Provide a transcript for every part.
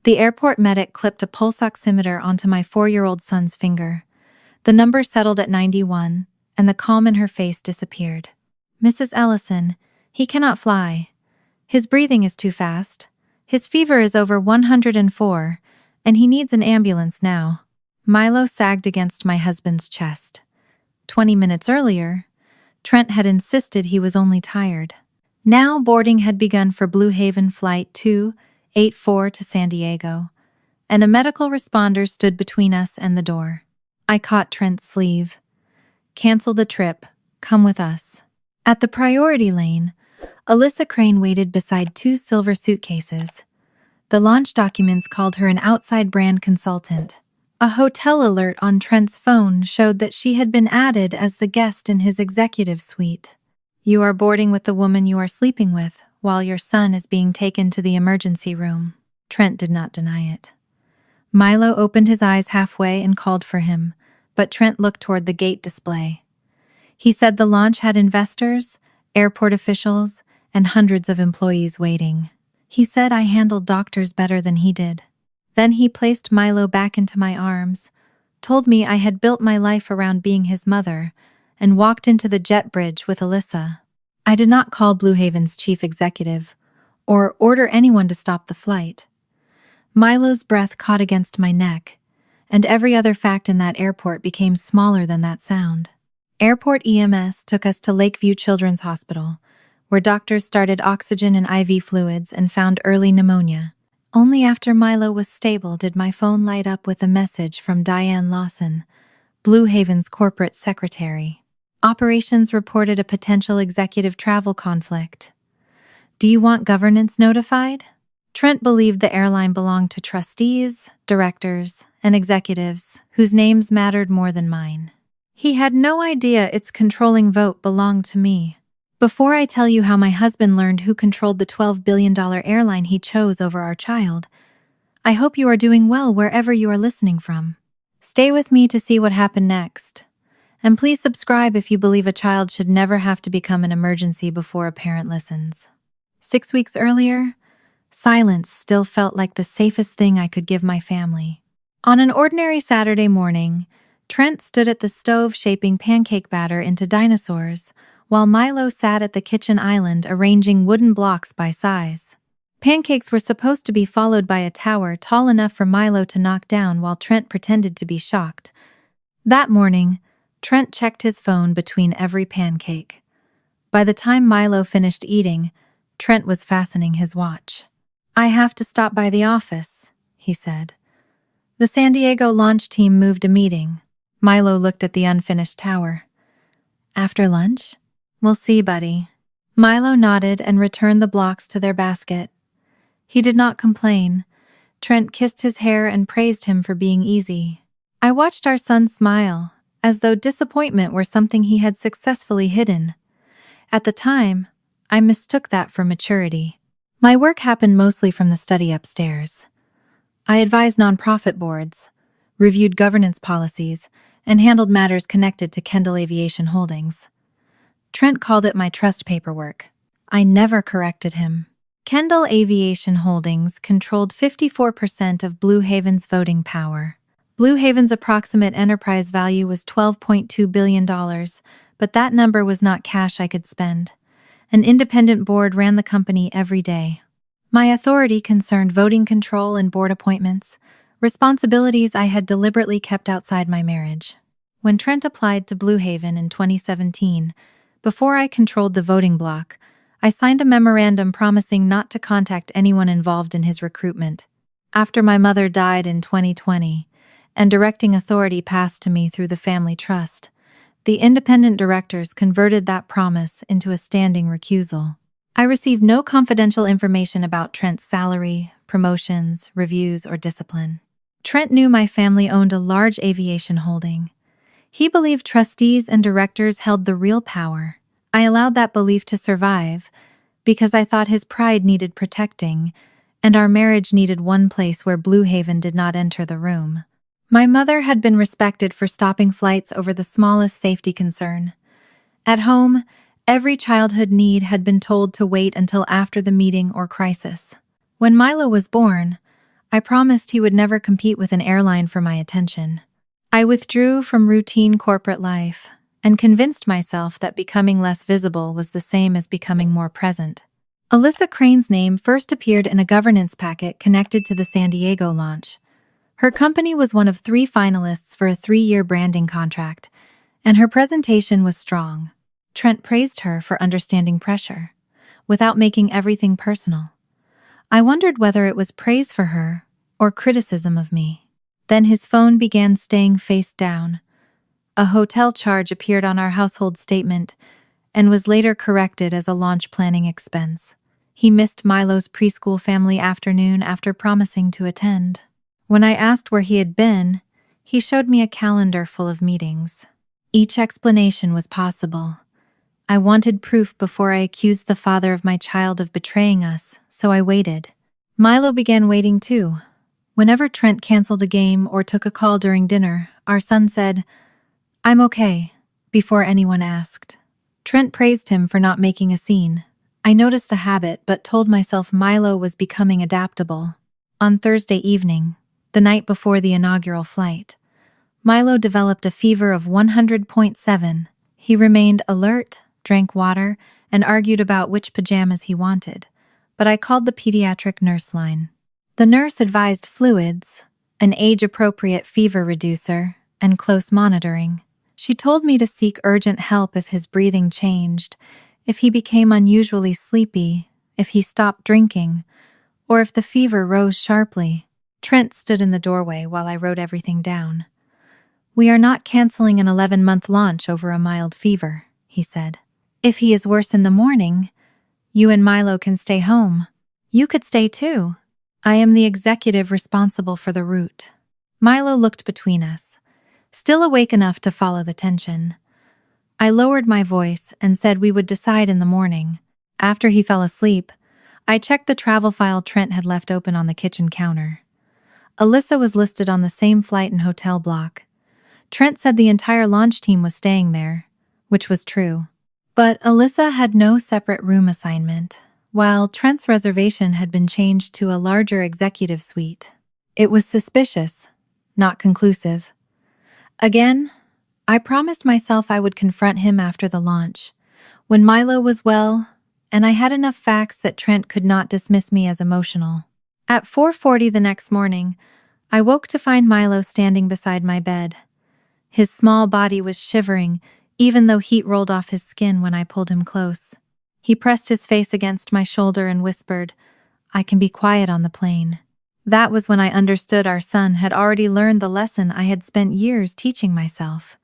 The airport medic clipped a pulse oximeter onto my 4-year-old son's finger. The number settled at 91, and the calm in her face disappeared. "Mrs. Ellison, he cannot fly. His breathing is too fast. His fever is over 104, and he needs an ambulance now." Milo sagged against my husband's chest. 20 minutes earlier, Trent had insisted he was only tired. Now boarding had begun for Blue Haven Flight 284 to San Diego, and a medical responder stood between us and the door. I caught Trent's sleeve. "Cancel the trip. Come with us." At the priority lane, Alyssa Crane waited beside 2 silver suitcases. The launch documents called her an outside brand consultant. A hotel alert on Trent's phone showed that she had been added as the guest in his executive suite. "You are boarding with the woman you are sleeping with, while your son is being taken to the emergency room." Trent did not deny it. Milo opened his eyes halfway and called for him, but Trent looked toward the gate display. He said the launch had investors, airport officials, and hundreds of employees waiting. He said I handled doctors better than he did. Then he placed Milo back into my arms, told me I had built my life around being his mother, and walked into the jet bridge with Alyssa. I did not call Blue Haven's chief executive, or order anyone to stop the flight. Milo's breath caught against my neck, and every other fact in that airport became smaller than that sound. Airport EMS took us to Lakeview Children's Hospital, where doctors started oxygen and IV fluids and found early pneumonia. Only after Milo was stable did my phone light up with a message from Diane Lawson, Blue Haven's corporate secretary. Operations reported a potential executive travel conflict. "Do you want governance notified?" Trent believed the airline belonged to trustees, directors, and executives whose names mattered more than mine. He had no idea its controlling vote belonged to me. Before I tell you how my husband learned who controlled the $12 billion airline he chose over our child, I hope you are doing well wherever you are listening from. Stay with me to see what happened next. And please subscribe if you believe a child should never have to become an emergency before a parent listens. 6 weeks earlier, silence still felt like the safest thing I could give my family. On an ordinary Saturday morning, Trent stood at the stove shaping pancake batter into dinosaurs, while Milo sat at the kitchen island arranging wooden blocks by size. Pancakes were supposed to be followed by a tower tall enough for Milo to knock down while Trent pretended to be shocked. That morning, Trent checked his phone between every pancake. By the time Milo finished eating, Trent was fastening his watch. "I have to stop by the office," he said. "The San Diego launch team moved a meeting." Milo looked at the unfinished tower. "After lunch? We'll see, buddy." Milo nodded and returned the blocks to their basket. He did not complain. Trent kissed his hair and praised him for being easy. I watched our son smile, as though disappointment were something he had successfully hidden. At the time, I mistook that for maturity. My work happened mostly from the study upstairs. I advised nonprofit boards, reviewed governance policies, and handled matters connected to Kendall Aviation Holdings. Trent called it my trust paperwork. I never corrected him. Kendall Aviation Holdings controlled 54% of Blue Haven's voting power. Blue Haven's approximate enterprise value was $12.2 billion, but that number was not cash I could spend. An independent board ran the company every day. My authority concerned voting control and board appointments, responsibilities I had deliberately kept outside my marriage. When Trent applied to Blue Haven in 2017, before I controlled the voting block, I signed a memorandum promising not to contact anyone involved in his recruitment. After my mother died in 2020, and directing authority passed to me through the family trust, the independent directors converted that promise into a standing recusal. I received no confidential information about Trent's salary, promotions, reviews, or discipline. Trent knew my family owned a large aviation holding. He believed trustees and directors held the real power. I allowed that belief to survive because I thought his pride needed protecting, and our marriage needed one place where Blue Haven did not enter the room. My mother had been respected for stopping flights over the smallest safety concern. At home, every childhood need had been told to wait until after the meeting or crisis. When Milo was born, I promised he would never compete with an airline for my attention. I withdrew from routine corporate life and convinced myself that becoming less visible was the same as becoming more present. Alyssa Crane's name first appeared in a governance packet connected to the San Diego launch. Her company was one of 3 finalists for a 3-year branding contract, and her presentation was strong. Trent praised her for understanding pressure, without making everything personal. I wondered whether it was praise for her or criticism of me. Then his phone began staying face down. A hotel charge appeared on our household statement and was later corrected as a launch planning expense. He missed Milo's preschool family afternoon after promising to attend. When I asked where he had been, he showed me a calendar full of meetings. Each explanation was possible. I wanted proof before I accused the father of my child of betraying us, so I waited. Milo began waiting too. Whenever Trent canceled a game or took a call during dinner, our son said, "I'm okay," before anyone asked. Trent praised him for not making a scene. I noticed the habit but told myself Milo was becoming adaptable. On Thursday evening, the night before the inaugural flight, Milo developed a fever of 100.7. He remained alert, drank water, and argued about which pajamas he wanted, but I called the pediatric nurse line. The nurse advised fluids, an age-appropriate fever reducer, and close monitoring. She told me to seek urgent help if his breathing changed, if he became unusually sleepy, if he stopped drinking, or if the fever rose sharply. Trent stood in the doorway while I wrote everything down. "We are not canceling an 11-month launch over a mild fever," he said. "If he is worse in the morning, you and Milo can stay home. You could stay too. I am the executive responsible for the route." Milo looked between us, still awake enough to follow the tension. I lowered my voice and said we would decide in the morning. After he fell asleep, I checked the travel file Trent had left open on the kitchen counter. Alyssa was listed on the same flight and hotel block. Trent said the entire launch team was staying there, which was true. But Alyssa had no separate room assignment, while Trent's reservation had been changed to a larger executive suite. It was suspicious, not conclusive. Again, I promised myself I would confront him after the launch, when Milo was well, and I had enough facts that Trent could not dismiss me as emotional. At 4:40 the next morning, I woke to find Milo standing beside my bed. His small body was shivering, even though heat rolled off his skin when I pulled him close. He pressed his face against my shoulder and whispered, "I can be quiet on the plane." That was when I understood our son had already learned the lesson I had spent years teaching myself.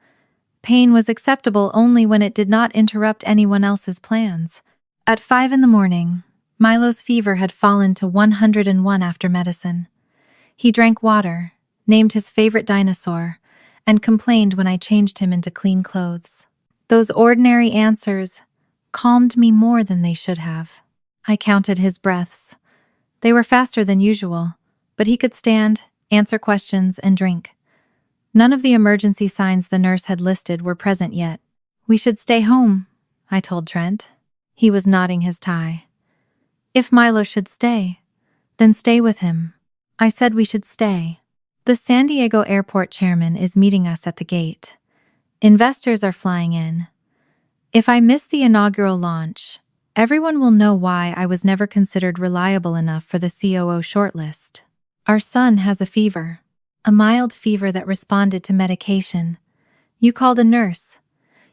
Pain was acceptable only when it did not interrupt anyone else's plans. At 5 in the morning, Milo's fever had fallen to 101 after medicine. He drank water, named his favorite dinosaur, and complained when I changed him into clean clothes. Those ordinary answers calmed me more than they should have. I counted his breaths. They were faster than usual, but he could stand, answer questions, and drink. None of the emergency signs the nurse had listed were present yet. "We should stay home," I told Trent. He was knotting his tie. "If Milo should stay, then stay with him." I said we should stay. "The San Diego airport chairman is meeting us at the gate. Investors are flying in. If I miss the inaugural launch, everyone will know why I was never considered reliable enough for the COO shortlist. Our son has a fever, a mild fever that responded to medication. You called a nurse.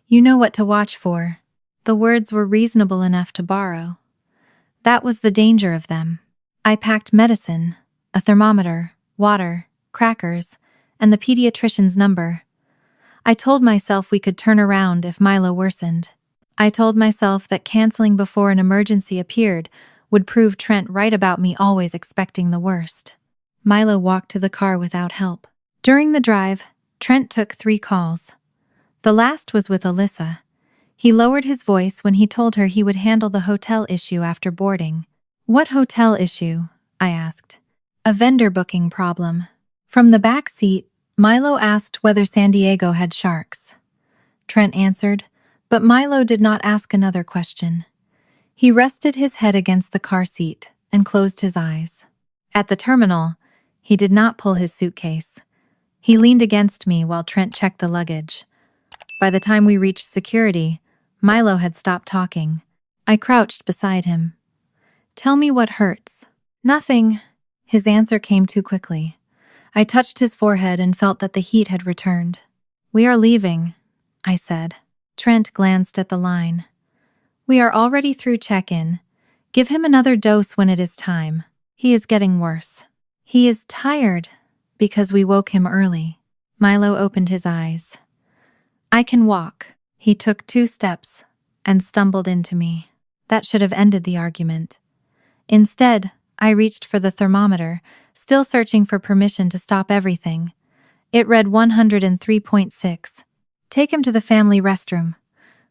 You know what to watch for." The words were reasonable enough to borrow. That was the danger of them. I packed medicine, a thermometer, water, crackers, and the pediatrician's number. I told myself we could turn around if Milo worsened. I told myself that canceling before an emergency appeared would prove Trent right about me always expecting the worst. Milo walked to the car without help. During the drive, Trent took 3 calls. The last was with Alyssa. He lowered his voice when he told her he would handle the hotel issue after boarding. "What hotel issue?" I asked. "A vendor booking problem." From the back seat, Milo asked whether San Diego had sharks. Trent answered, but Milo did not ask another question. He rested his head against the car seat and closed his eyes. At the terminal, He did not pull his suitcase. He leaned against me while Trent checked the luggage. By the time we reached security, Milo had stopped talking. I crouched beside him. "Tell me what hurts." "Nothing." His answer came too quickly. I touched his forehead and felt that the heat had returned. "We are leaving," I said. Trent glanced at the line. "We are already through check-in. Give him another dose when it is time. He is getting worse." "He is tired," because we woke him early. Milo opened his eyes. "I can walk." He took 2 steps and stumbled into me. That should have ended the argument. Instead, I reached for the thermometer, still searching for permission to stop everything. It read 103.6. "Take him to the family restroom.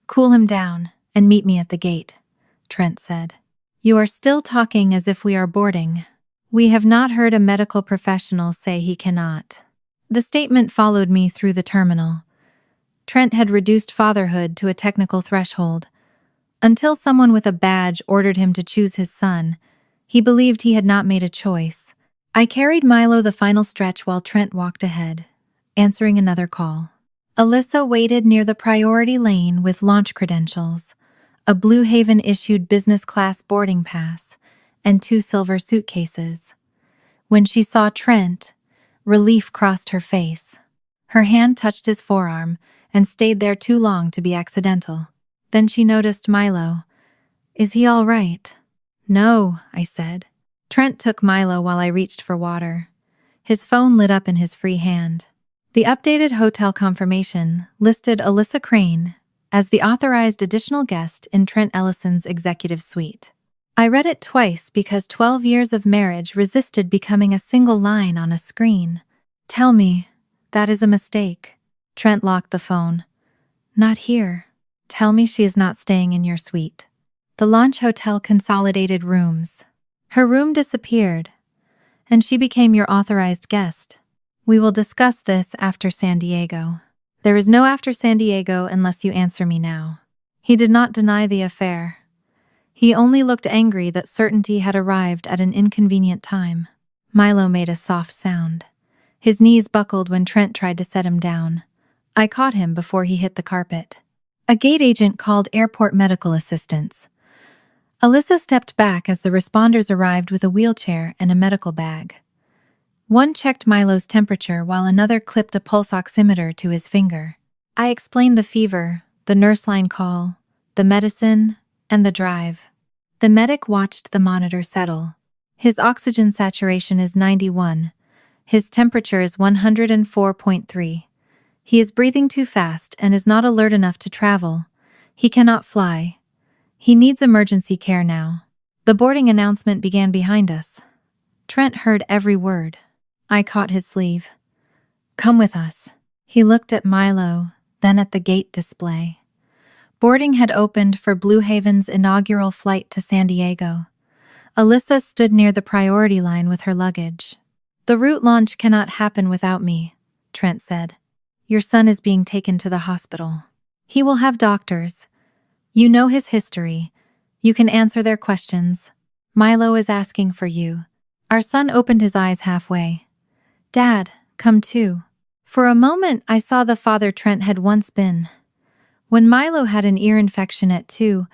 Cool him down and meet me at the gate," Trent said. "You are still talking as if we are boarding." "We have not heard a medical professional say he cannot." The statement followed me through the terminal. Trent had reduced fatherhood to a technical threshold. Until someone with a badge ordered him to choose his son, he believed he had not made a choice. I carried Milo the final stretch while Trent walked ahead, answering another call. Alyssa waited near the priority lane with launch credentials, a Blue Haven-issued business-class boarding pass, and 2 silver suitcases. When she saw Trent, relief crossed her face. Her hand touched his forearm and stayed there too long to be accidental. Then she noticed Milo. "Is he all right?" "No," I said. Trent took Milo while I reached for water. His phone lit up in his free hand. The updated hotel confirmation listed Alyssa Crane as the authorized additional guest in Trent Ellison's executive suite. I read it twice because 12 years of marriage resisted becoming a single line on a screen. "Tell me, that is a mistake." Trent locked the phone. "Not here." "Tell me she is not staying in your suite." The launch hotel consolidated rooms. Her room disappeared, and she became your authorized guest. "We will discuss this after San Diego." "There is no after San Diego unless you answer me now." He did not deny the affair. He only looked angry that certainty had arrived at an inconvenient time. Milo made a soft sound. His knees buckled when Trent tried to set him down. I caught him before he hit the carpet. A gate agent called airport medical assistance. Alyssa stepped back as the responders arrived with a wheelchair and a medical bag. One checked Milo's temperature while another clipped a pulse oximeter to his finger. I explained the fever, the nurse line call, the medicine, and the drive. The medic watched the monitor settle. "His oxygen saturation is 91. His temperature is 104.3. He is breathing too fast and is not alert enough to travel. He cannot fly. He needs emergency care now." The boarding announcement began behind us. Trent heard every word. I caught his sleeve. "Come with us." He looked at Milo, then at the gate display. Boarding had opened for Blue Haven's inaugural flight to San Diego. Alyssa stood near the priority line with her luggage. "The route launch cannot happen without me," Trent said. "Your son is being taken to the hospital. He will have doctors. You know his history. You can answer their questions. Milo is asking for you." Our son opened his eyes halfway. "Dad, come too." For a moment I saw the father Trent had once been. When Milo had an ear infection at 2,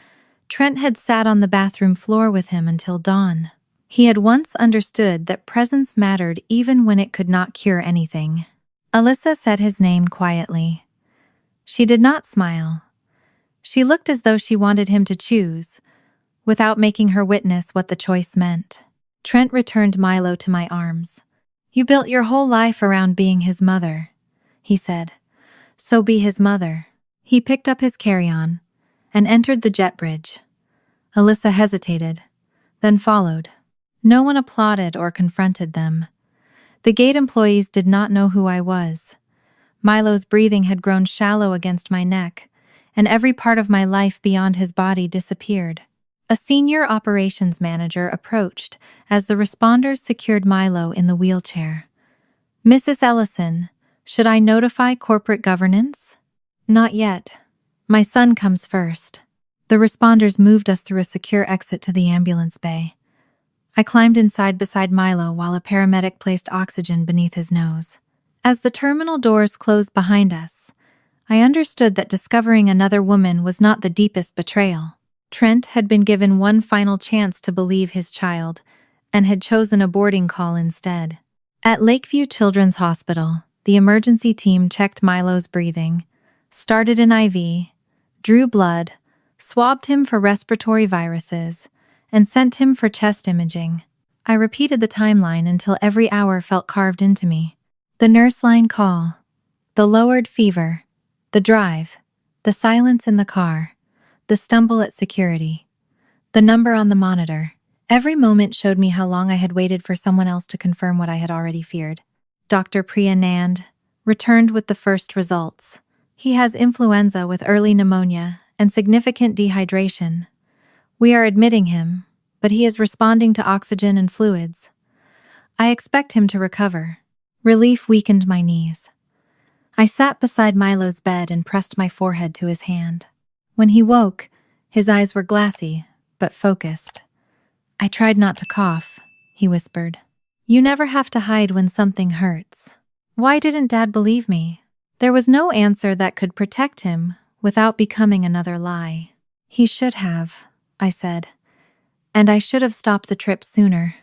Trent had sat on the bathroom floor with him until dawn. He had once understood that presence mattered even when it could not cure anything. Alyssa said his name quietly. She did not smile. She looked as though she wanted him to choose, without making her witness what the choice meant. Trent returned Milo to my arms. "You built your whole life around being his mother," he said. "So be his mother." He picked up his carry-on and entered the jet bridge. Alyssa hesitated, then followed. No one applauded or confronted them. The gate employees did not know who I was. Milo's breathing had grown shallow against my neck, and every part of my life beyond his body disappeared. A senior operations manager approached as the responders secured Milo in the wheelchair. "Mrs. Ellison, should I notify corporate governance?" "Not yet. My son comes first." The responders moved us through a secure exit to the ambulance bay. I climbed inside beside Milo while a paramedic placed oxygen beneath his nose. As the terminal doors closed behind us, I understood that discovering another woman was not the deepest betrayal. Trent had been given one final chance to believe his child, and had chosen a boarding call instead. At Lakeview Children's Hospital, the emergency team checked Milo's breathing, started an IV, drew blood, swabbed him for respiratory viruses, and sent him for chest imaging. I repeated the timeline until every hour felt carved into me. The nurse line call, the lowered fever, the drive, the silence in the car, the stumble at security, the number on the monitor. Every moment showed me how long I had waited for someone else to confirm what I had already feared. Dr. Priya Nand returned with the first results. He has influenza with early pneumonia and significant dehydration. We are admitting him, but he is responding to oxygen and fluids. I expect him to recover. Relief weakened my knees. I sat beside Milo's bed and pressed my forehead to his hand. When he woke, his eyes were glassy, but focused. I tried not to cough, he whispered. You never have to hide when something hurts. Why didn't Dad believe me? There was no answer that could protect him without becoming another lie. He should have, I said. And I should have stopped the trip sooner.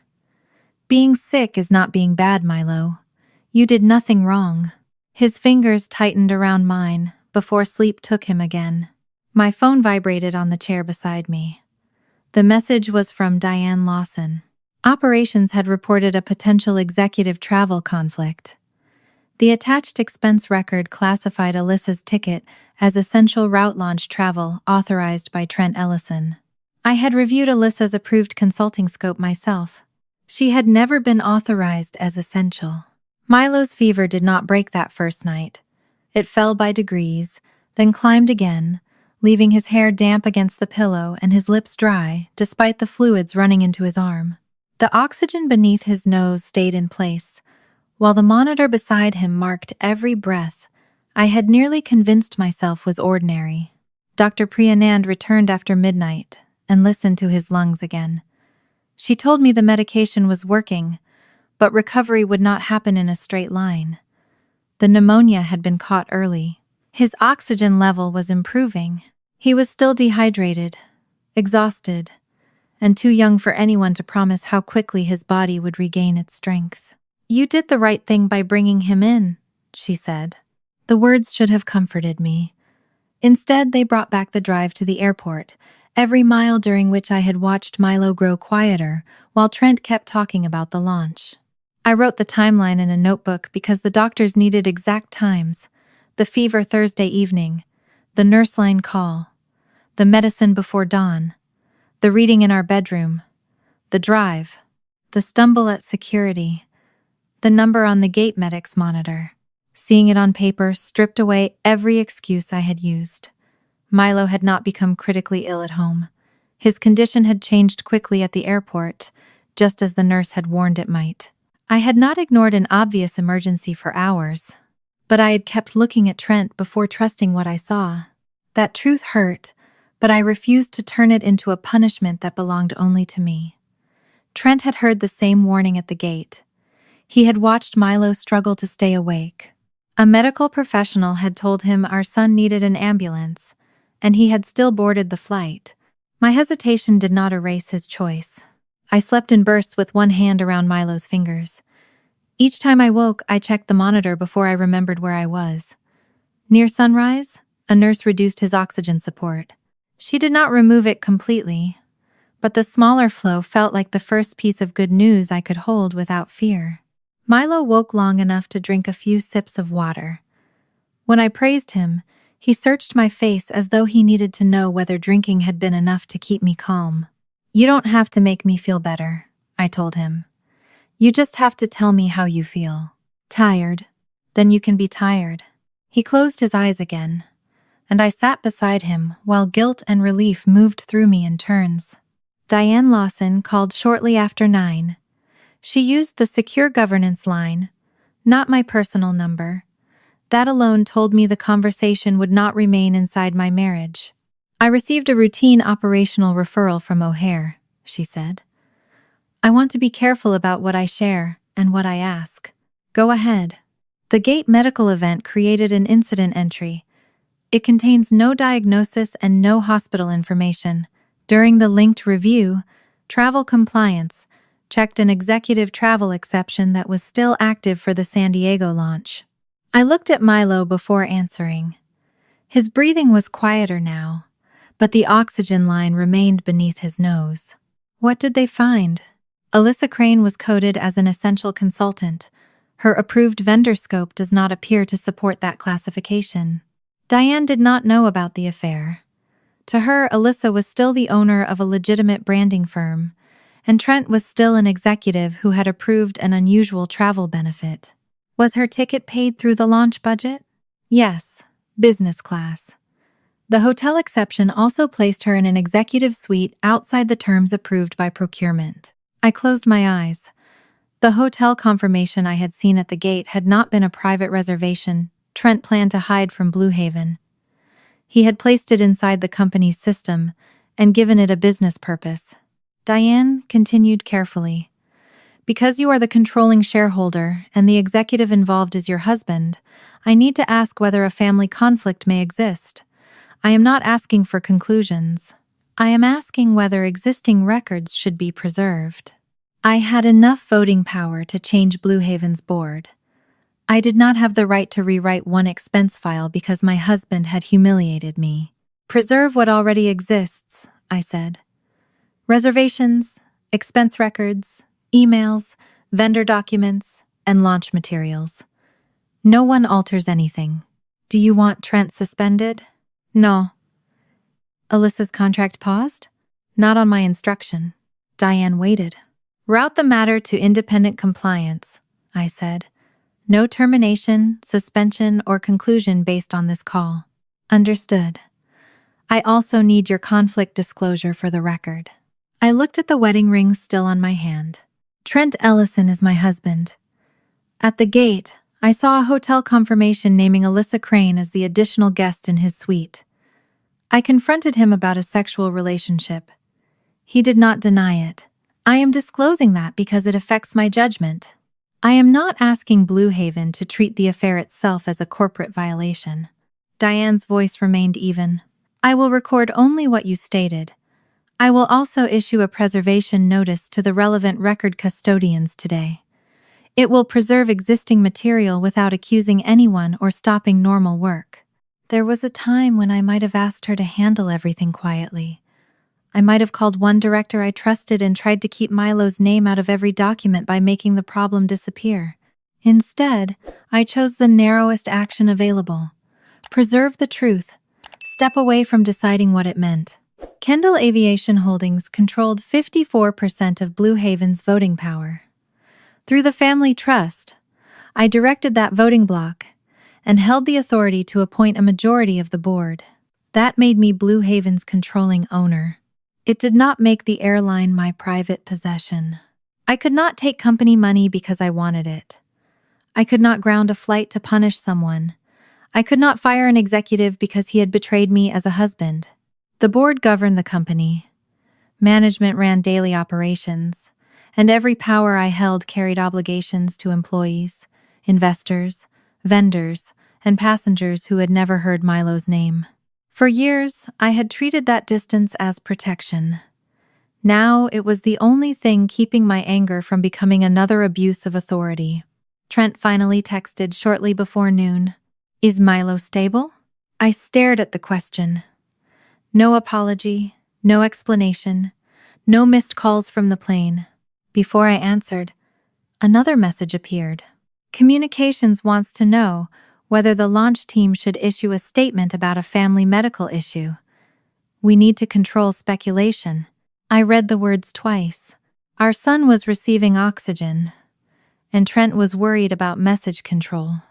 Being sick is not being bad, Milo. You did nothing wrong. His fingers tightened around mine before sleep took him again. My phone vibrated on the chair beside me. The message was from Diane Lawson. Operations had reported a potential executive travel conflict. The attached expense record classified Alyssa's ticket as essential route launch travel authorized by Trent Ellison. I had reviewed Alyssa's approved consulting scope myself. She had never been authorized as essential. Milo's fever did not break that first night. It fell by degrees, then climbed again, leaving his hair damp against the pillow and his lips dry, despite the fluids running into his arm. The oxygen beneath his nose stayed in place, while the monitor beside him marked every breath I had nearly convinced myself was ordinary. Dr. Priyanand returned after midnight and listened to his lungs again. She told me the medication was working, but recovery would not happen in a straight line. The pneumonia had been caught early. His oxygen level was improving. He was still dehydrated, exhausted, and too young for anyone to promise how quickly his body would regain its strength. You did the right thing by bringing him in, she said. The words should have comforted me. Instead, they brought back the drive to the airport, every mile during which I had watched Milo grow quieter while Trent kept talking about the launch. I wrote the timeline in a notebook because the doctors needed exact times. The fever Thursday evening, the nurse line call, the medicine before dawn, the reading in our bedroom, the drive, the stumble at security, the number on the gate medic's monitor. Seeing it on paper stripped away every excuse I had used. Milo had not become critically ill at home. His condition had changed quickly at the airport, just as the nurse had warned it might. I had not ignored an obvious emergency for hours, but I had kept looking at Trent before trusting what I saw. That truth hurt, but I refused to turn it into a punishment that belonged only to me. Trent had heard the same warning at the gate. He had watched Milo struggle to stay awake. A medical professional had told him our son needed an ambulance, and he had still boarded the flight. My hesitation did not erase his choice. I slept in bursts with one hand around Milo's fingers. Each time I woke, I checked the monitor before I remembered where I was. Near sunrise, a nurse reduced his oxygen support. She did not remove it completely, but the smaller flow felt like the first piece of good news I could hold without fear. Milo woke long enough to drink a few sips of water. When I praised him, he searched my face as though he needed to know whether drinking had been enough to keep me calm. You don't have to make me feel better, I told him. You just have to tell me how you feel. Tired? Then you can be tired. He closed his eyes again, and I sat beside him while guilt and relief moved through me in turns. Diane Lawson called shortly after 9. She used the secure governance line, not my personal number. That alone told me the conversation would not remain inside my marriage. I received a routine operational referral from O'Hare, she said. I want to be careful about what I share and what I ask. Go ahead. The Gate medical event created an incident entry. It contains no diagnosis and no hospital information. During the linked review, Travel Compliance checked an executive travel exception that was still active for the San Diego launch. I looked at Milo before answering. His breathing was quieter now, but the oxygen line remained beneath his nose. What did they find? Alyssa Crane was coded as an essential consultant. Her approved vendor scope does not appear to support that classification. Diane did not know about the affair. To her, Alyssa was still the owner of a legitimate branding firm, and Trent was still an executive who had approved an unusual travel benefit. Was her ticket paid through the launch budget? Yes, business class. The hotel exception also placed her in an executive suite outside the terms approved by procurement. I closed my eyes. The hotel confirmation I had seen at the gate had not been a private reservation Trent planned to hide from Blue Haven. He had placed it inside the company's system and given it a business purpose. Diane continued carefully. Because you are the controlling shareholder and the executive involved is your husband, I need to ask whether a family conflict may exist. I am not asking for conclusions. I am asking whether existing records should be preserved. I had enough voting power to change Blue Haven's board. I did not have the right to rewrite one expense file because my husband had humiliated me. Preserve what already exists, I said. Reservations, expense records, emails, vendor documents, and launch materials. No one alters anything. Do you want Trent suspended? No. Alyssa's contract paused? Not on my instruction. Diane waited. Route the matter to independent compliance, I said. No termination, suspension, or conclusion based on this call. Understood. I also need your conflict disclosure for the record. I looked at the wedding ring still on my hand. Trent Ellison is my husband. At the gate, I saw a hotel confirmation naming Alyssa Crane as the additional guest in his suite. I confronted him about a sexual relationship. He did not deny it. I am disclosing that because it affects my judgment. I am not asking Blue Haven to treat the affair itself as a corporate violation. Diane's voice remained even. I will record only what you stated. I will also issue a preservation notice to the relevant record custodians today. It will preserve existing material without accusing anyone or stopping normal work. There was a time when I might have asked her to handle everything quietly. I might have called one director I trusted and tried to keep Milo's name out of every document by making the problem disappear. Instead, I chose the narrowest action available. Preserve the truth. Step away from deciding what it meant. Kendall Aviation Holdings controlled 54% of Blue Haven's voting power. Through the family trust, I directed that voting block and held the authority to appoint a majority of the board. That made me Blue Haven's controlling owner. It did not make the airline my private possession. I could not take company money because I wanted it. I could not ground a flight to punish someone. I could not fire an executive because he had betrayed me as a husband. The board governed the company. Management ran daily operations, and every power I held carried obligations to employees, investors, vendors, and passengers who had never heard Milo's name. For years, I had treated that distance as protection. Now it was the only thing keeping my anger from becoming another abuse of authority. Trent finally texted shortly before noon. Is Milo stable? I stared at the question. No apology, no explanation, no missed calls from the plane. Before I answered, another message appeared. Communications wants to know whether the launch team should issue a statement about a family medical issue. We need to control speculation. I read the words twice. Our son was receiving oxygen, and Trent was worried about message control.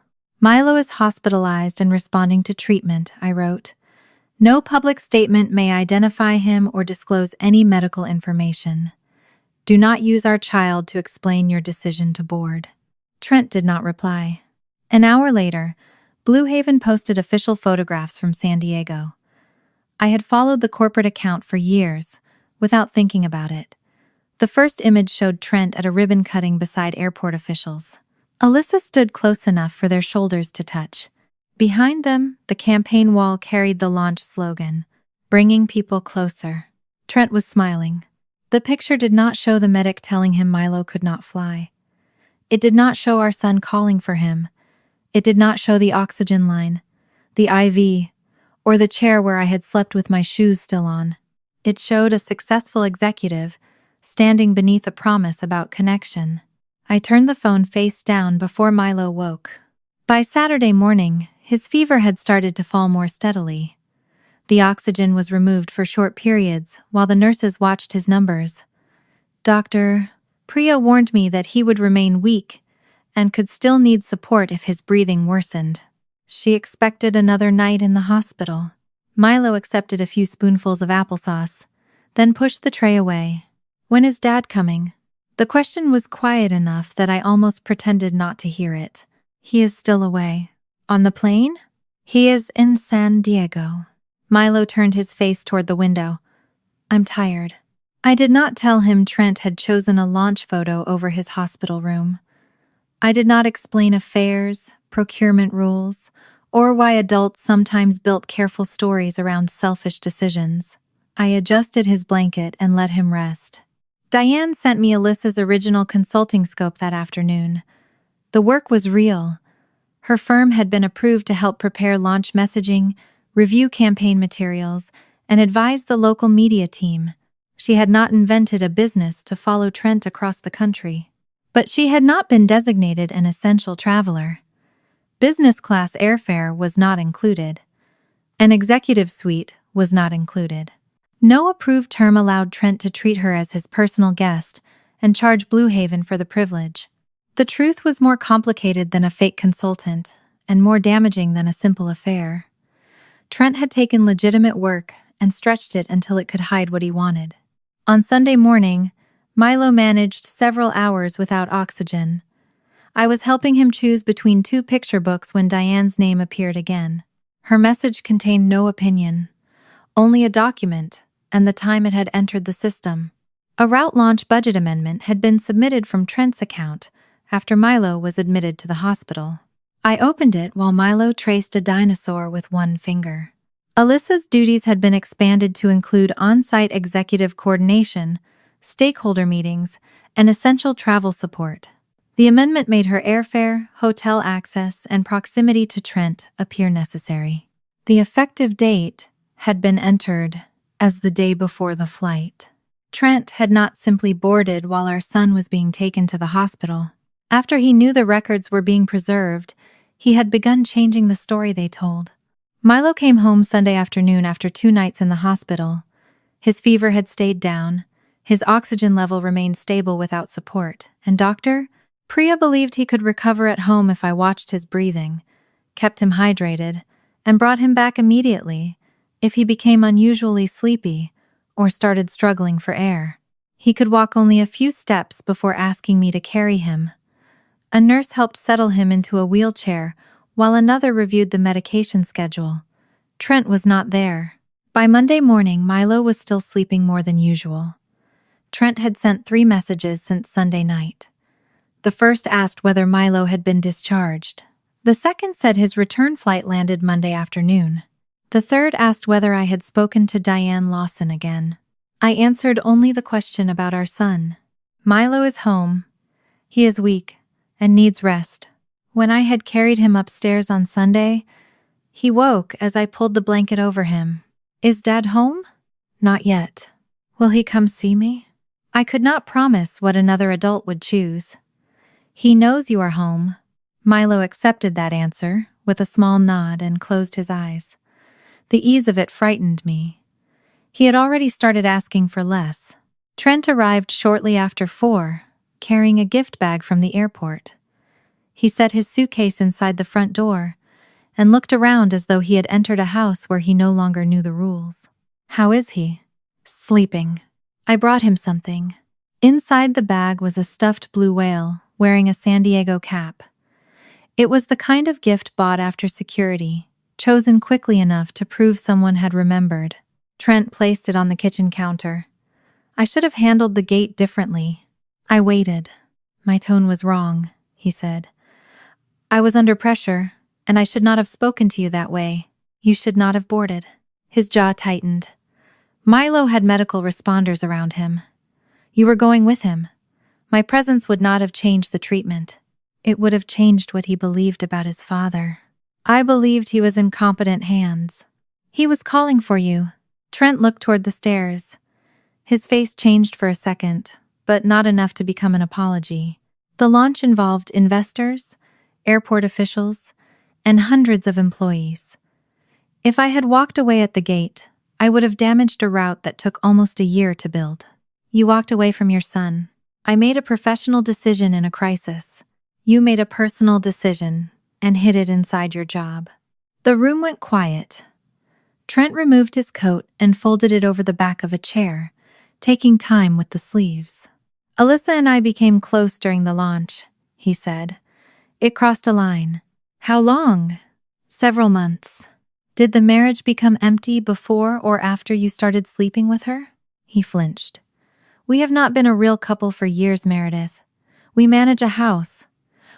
Milo is hospitalized and responding to treatment, I wrote. No public statement may identify him or disclose any medical information. Do not use our child to explain your decision to board. Trent did not reply. An hour later, Blue Haven posted official photographs from San Diego. I had followed the corporate account for years, without thinking about it. The first image showed Trent at a ribbon cutting beside airport officials. Alyssa stood close enough for their shoulders to touch. Behind them, the campaign wall carried the launch slogan, "Bringing people closer." Trent was smiling. The picture did not show the medic telling him Milo could not fly. It did not show our son calling for him. It did not show the oxygen line, the IV, or the chair where I had slept with my shoes still on. It showed a successful executive standing beneath a promise about connection. I turned the phone face down before Milo woke. By Saturday morning, his fever had started to fall more steadily. The oxygen was removed for short periods while the nurses watched his numbers. Dr. Priya warned me that he would remain weak and could still need support if his breathing worsened. She expected another night in the hospital. Milo accepted a few spoonfuls of applesauce, then pushed the tray away. "When is Dad coming?" The question was quiet enough that I almost pretended not to hear it. "He is still away." "On the plane?" "He is in San Diego." Milo turned his face toward the window. "I'm tired." I did not tell him Trent had chosen a launch photo over his hospital room. I did not explain affairs, procurement rules, or why adults sometimes built careful stories around selfish decisions. I adjusted his blanket and let him rest. Diane sent me Alyssa's original consulting scope that afternoon. The work was real. Her firm had been approved to help prepare launch messaging, review campaign materials, and advise the local media team. She had not invented a business to follow Trent across the country. But she had not been designated an essential traveler. Business class airfare was not included. An executive suite was not included. No approved term allowed Trent to treat her as his personal guest and charge Blue Haven for the privilege. The truth was more complicated than a fake consultant and more damaging than a simple affair. Trent had taken legitimate work and stretched it until it could hide what he wanted. On Sunday morning, Milo managed several hours without oxygen. I was helping him choose between 2 picture books when Diane's name appeared again. Her message contained no opinion, only a document and the time it had entered the system. A route launch budget amendment had been submitted from Trent's account after Milo was admitted to the hospital. I opened it while Milo traced a dinosaur with one finger. Alyssa's duties had been expanded to include on-site executive coordination, stakeholder meetings, and essential travel support. The amendment made her airfare, hotel access, and proximity to Trent appear necessary. The effective date had been entered as the day before the flight. Trent had not simply boarded while our son was being taken to the hospital. After he knew the records were being preserved, he had begun changing the story they told. Milo came home Sunday afternoon after 2 nights in the hospital. His fever had stayed down, his oxygen level remained stable without support, and Dr. Priya believed he could recover at home if I watched his breathing, kept him hydrated, and brought him back immediately if he became unusually sleepy or started struggling for air. He could walk only a few steps before asking me to carry him. A nurse helped settle him into a wheelchair while another reviewed the medication schedule. Trent was not there. By Monday morning, Milo was still sleeping more than usual. Trent had sent 3 messages since Sunday night. The first asked whether Milo had been discharged. The second said his return flight landed Monday afternoon. The third asked whether I had spoken to Diane Lawson again. I answered only the question about our son. Milo is home. He is weak and needs rest. When I had carried him upstairs on Sunday, he woke as I pulled the blanket over him. "Is Dad home?" "Not yet." "Will he come see me?" I could not promise what another adult would choose. "He knows you are home." Milo accepted that answer with a small nod and closed his eyes. The ease of it frightened me. He had already started asking for less. Trent arrived shortly after 4, carrying a gift bag from the airport. He set his suitcase inside the front door and looked around as though he had entered a house where he no longer knew the rules. "How is he?" "Sleeping." I brought him something. Inside the bag was a stuffed blue whale wearing a San Diego cap. It was the kind of gift bought after security, chosen quickly enough to prove someone had remembered. Trent placed it on the kitchen counter. I should have handled the gate differently. I waited. My tone was wrong, he said. I was under pressure, and I should not have spoken to you that way. You should not have boarded. His jaw tightened. Milo had medical responders around him. You were going with him. My presence would not have changed the treatment. It would have changed what he believed about his father. I believed he was in competent hands. He was calling for you. Trent looked toward the stairs. His face changed for a second, but not enough to become an apology. The launch involved investors, airport officials, and hundreds of employees. If I had walked away at the gate, I would have damaged a route that took almost a year to build. You walked away from your son. I made a professional decision in a crisis. You made a personal decision and hid it inside your job. The room went quiet. Trent removed his coat and folded it over the back of a chair, taking time with the sleeves. Alyssa and I became close during the launch, he said. It crossed a line. How long? Several months. Did the marriage become empty before or after you started sleeping with her? He flinched. We have not been a real couple for years, Meredith. We manage a house.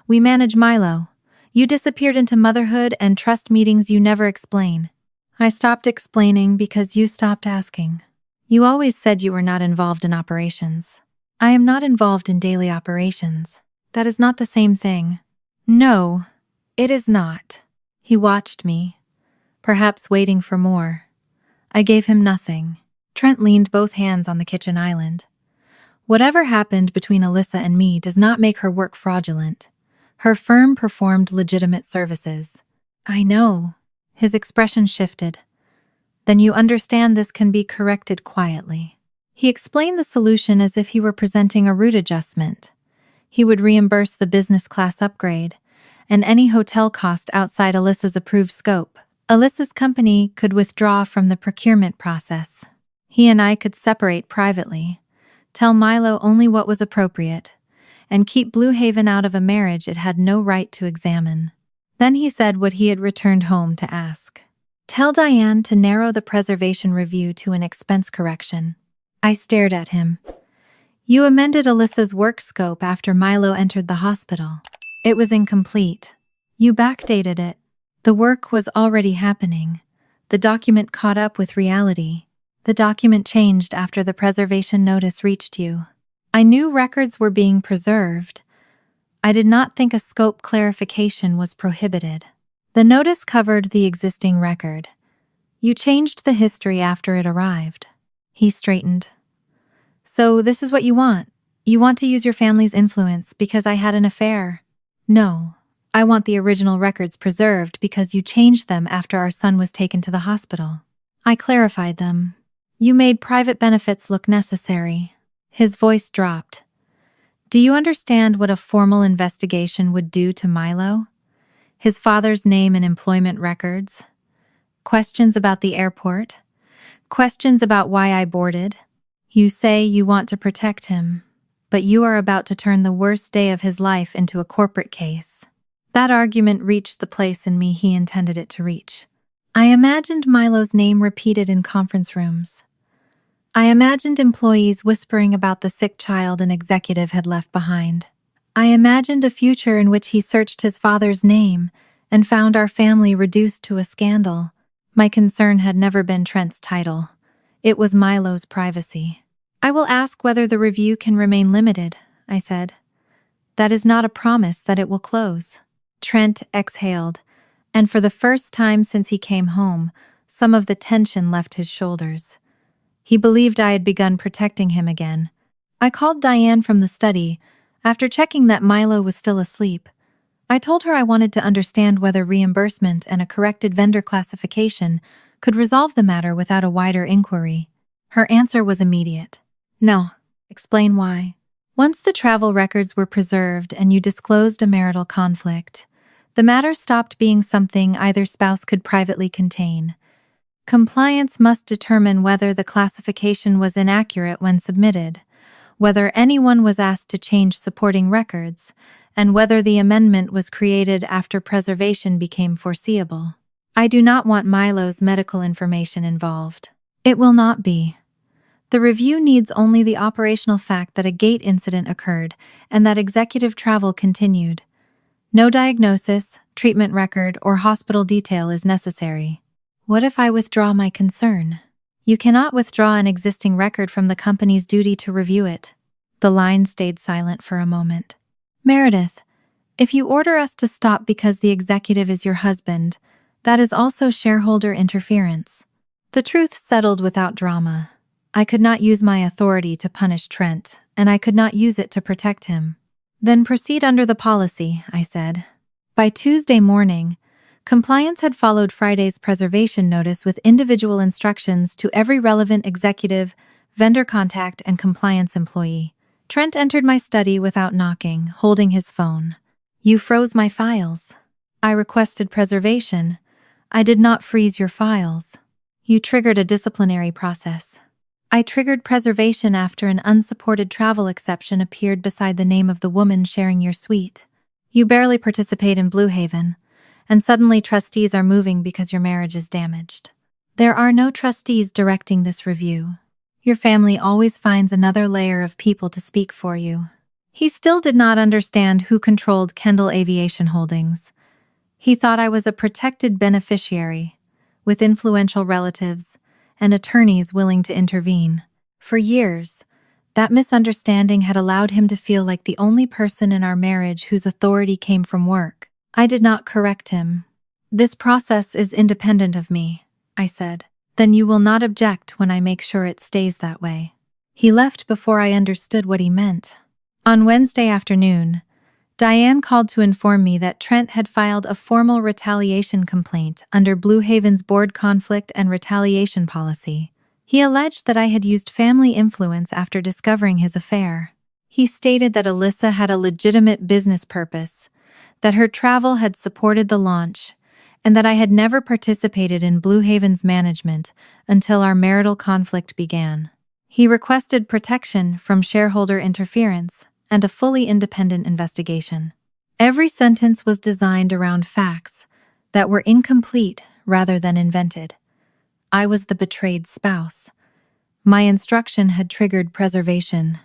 We manage Milo. You disappeared into motherhood and trust meetings you never explain. I stopped explaining because you stopped asking. You always said you were not involved in operations. I am not involved in daily operations. That is not the same thing. No, it is not. He watched me, perhaps waiting for more. I gave him nothing. Trent leaned both hands on the kitchen island. Whatever happened between Alyssa and me does not make her work fraudulent. Her firm performed legitimate services. I know. His expression shifted. Then you understand this can be corrected quietly. He explained the solution as if he were presenting a route adjustment. He would reimburse the business class upgrade and any hotel cost outside Alyssa's approved scope. Alyssa's company could withdraw from the procurement process. He and I could separate privately, tell Milo only what was appropriate, and keep Blue Haven out of a marriage it had no right to examine. Then he said what he had returned home to ask. Tell Diane to narrow the preservation review to an expense correction. I stared at him. You amended Alyssa's work scope after Milo entered the hospital. It was incomplete. You backdated it. The work was already happening. The document caught up with reality. The document changed after the preservation notice reached you. I knew records were being preserved. I did not think a scope clarification was prohibited. The notice covered the existing record. You changed the history after it arrived. He straightened. So this is what you want? You want to use your family's influence because I had an affair? No. I want the original records preserved because you changed them after our son was taken to the hospital. I clarified them. You made private benefits look necessary. His voice dropped. Do you understand what a formal investigation would do to Milo? His father's name and employment records? Questions about the airport? Questions about why I boarded? You say you want to protect him, but you are about to turn the worst day of his life into a corporate case. That argument reached the place in me he intended it to reach. I imagined Milo's name repeated in conference rooms. I imagined employees whispering about the sick child an executive had left behind. I imagined a future in which he searched his father's name and found our family reduced to a scandal. My concern had never been Trent's title. It was Milo's privacy. I will ask whether the review can remain limited, I said. That is not a promise that it will close. Trent exhaled, and for the first time since he came home, some of the tension left his shoulders. He believed I had begun protecting him again. I called Diane from the study. After checking that Milo was still asleep, I told her I wanted to understand whether reimbursement and a corrected vendor classification could resolve the matter without a wider inquiry. Her answer was immediate. No. Explain why. Once the travel records were preserved and you disclosed a marital conflict, the matter stopped being something either spouse could privately contain. Compliance must determine whether the classification was inaccurate when submitted, whether anyone was asked to change supporting records, and whether the amendment was created after preservation became foreseeable. I do not want Milo's medical information involved. It will not be. The review needs only the operational fact that a gate incident occurred and that executive travel continued. No diagnosis, treatment record, or hospital detail is necessary. What if I withdraw my concern? You cannot withdraw an existing record from the company's duty to review it. The line stayed silent for a moment. Meredith, if you order us to stop because the executive is your husband, that is also shareholder interference. The truth settled without drama. I could not use my authority to punish Trent, and I could not use it to protect him. Then proceed under the policy, I said. By Tuesday morning, compliance had followed Friday's preservation notice with individual instructions to every relevant executive, vendor contact, and compliance employee. Trent entered my study without knocking, holding his phone. You froze my files. I requested preservation. I did not freeze your files. You triggered a disciplinary process. I triggered preservation after an unsupported travel exception appeared beside the name of the woman sharing your suite. You barely participate in Blue Haven, and suddenly trustees are moving because your marriage is damaged. There are no trustees directing this review. Your family always finds another layer of people to speak for you. He still did not understand who controlled Kendall Aviation Holdings. He thought I was a protected beneficiary, with influential relatives and attorneys willing to intervene. For years, that misunderstanding had allowed him to feel like the only person in our marriage whose authority came from work. I did not correct him. This process is independent of me, I said. Then you will not object when I make sure it stays that way. He left before I understood what he meant. On Wednesday afternoon, Diane called to inform me that Trent had filed a formal retaliation complaint under Blue Haven's board conflict and retaliation policy. He alleged that I had used family influence after discovering his affair. He stated that Alyssa had a legitimate business purpose, that her travel had supported the launch, and that I had never participated in Blue Haven's management until our marital conflict began. He requested protection from shareholder interference and a fully independent investigation. Every sentence was designed around facts that were incomplete rather than invented. I was the betrayed spouse. My instruction had triggered preservation.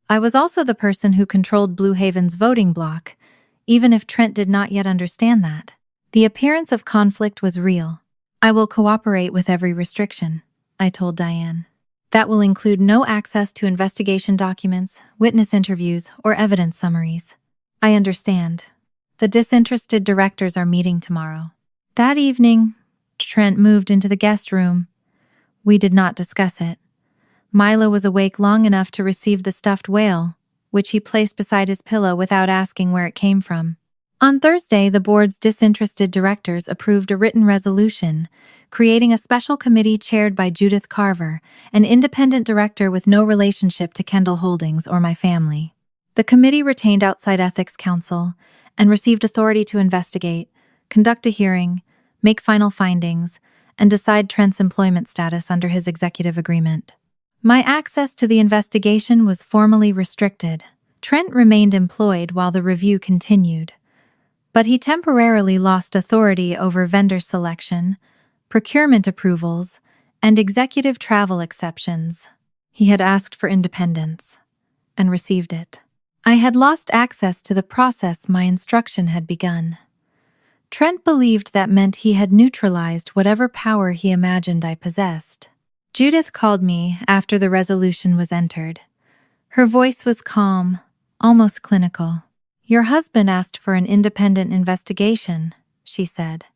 I was also the person who controlled Blue Haven's voting bloc, even if Trent did not yet understand that. The appearance of conflict was real. I will cooperate with every restriction, I told Diane. That will include no access to investigation documents, witness interviews, or evidence summaries. I understand. The disinterested directors are meeting tomorrow. That evening, Trent moved into the guest room. We did not discuss it. Milo was awake long enough to receive the stuffed whale, which he placed beside his pillow without asking where it came from. On Thursday, the board's disinterested directors approved a written resolution, creating a special committee chaired by Judith Carver, an independent director with no relationship to Kendall Holdings or my family. The committee retained outside ethics counsel and received authority to investigate, conduct a hearing, make final findings, and decide Trent's employment status under his executive agreement. My access to the investigation was formally restricted. Trent remained employed while the review continued, but he temporarily lost authority over vendor selection, procurement approvals, and executive travel exceptions. He had asked for independence and received it. I had lost access to the process my instruction had begun. Trent believed that meant he had neutralized whatever power he imagined I possessed. Judith called me after the resolution was entered. Her voice was calm, almost clinical. Your husband asked for an independent investigation, she said.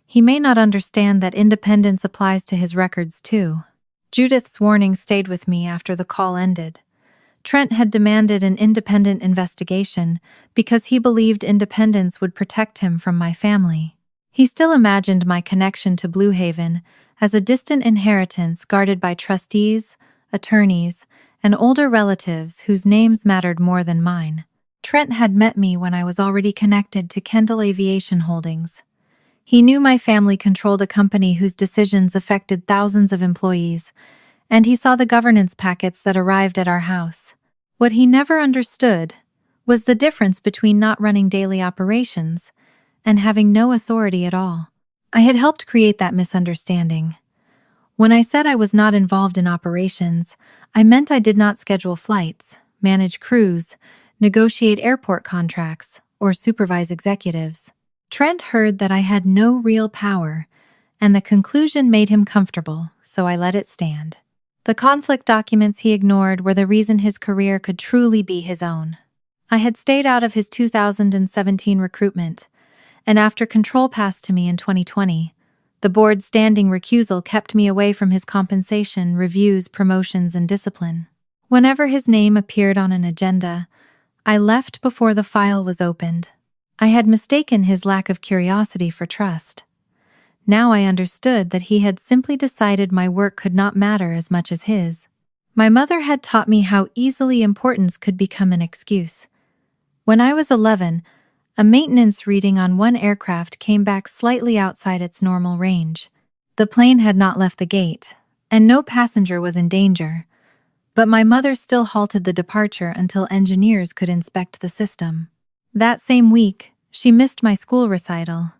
He may not understand that independence applies to his records too. Judith's warning stayed with me after the call ended. Trent had demanded an independent investigation because he believed independence would protect him from my family. He still imagined my connection to Blue Haven as a distant inheritance guarded by trustees, attorneys, and older relatives whose names mattered more than mine. Trent had met me when I was already connected to Kendall Aviation Holdings. He knew my family controlled a company whose decisions affected thousands of employees, and he saw the governance packets that arrived at our house. What he never understood was the difference between not running daily operations and having no authority at all. I had helped create that misunderstanding. When I said I was not involved in operations, I meant I did not schedule flights, manage crews, negotiate airport contracts, or supervise executives. Trent heard that I had no real power, and the conclusion made him comfortable, so I let it stand. The conflict documents he ignored were the reason his career could truly be his own. I had stayed out of his 2017 recruitment, and after control passed to me in 2020, the board's standing recusal kept me away from his compensation, reviews, promotions, and discipline. Whenever his name appeared on an agenda, I left before the file was opened. I had mistaken his lack of curiosity for trust. Now I understood that he had simply decided my work could not matter as much as his. My mother had taught me how easily importance could become an excuse. When I was 11, a maintenance reading on one aircraft came back slightly outside its normal range. The plane had not left the gate, and no passenger was in danger. But my mother still halted the departure until engineers could inspect the system. That same week, she missed my school recital.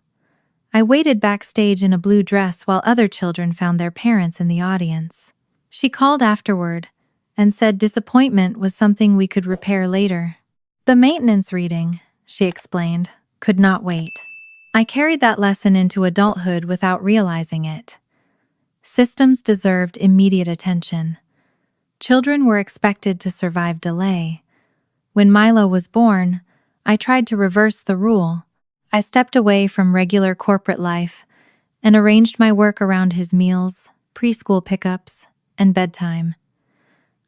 I waited backstage in a blue dress while other children found their parents in the audience. She called afterward and said disappointment was something we could repair later. The maintenance reading, she explained, could not wait. I carried that lesson into adulthood without realizing it. Systems deserved immediate attention. Children were expected to survive delay. When Milo was born, I tried to reverse the rule. I stepped away from regular corporate life and arranged my work around his meals, preschool pickups, and bedtime.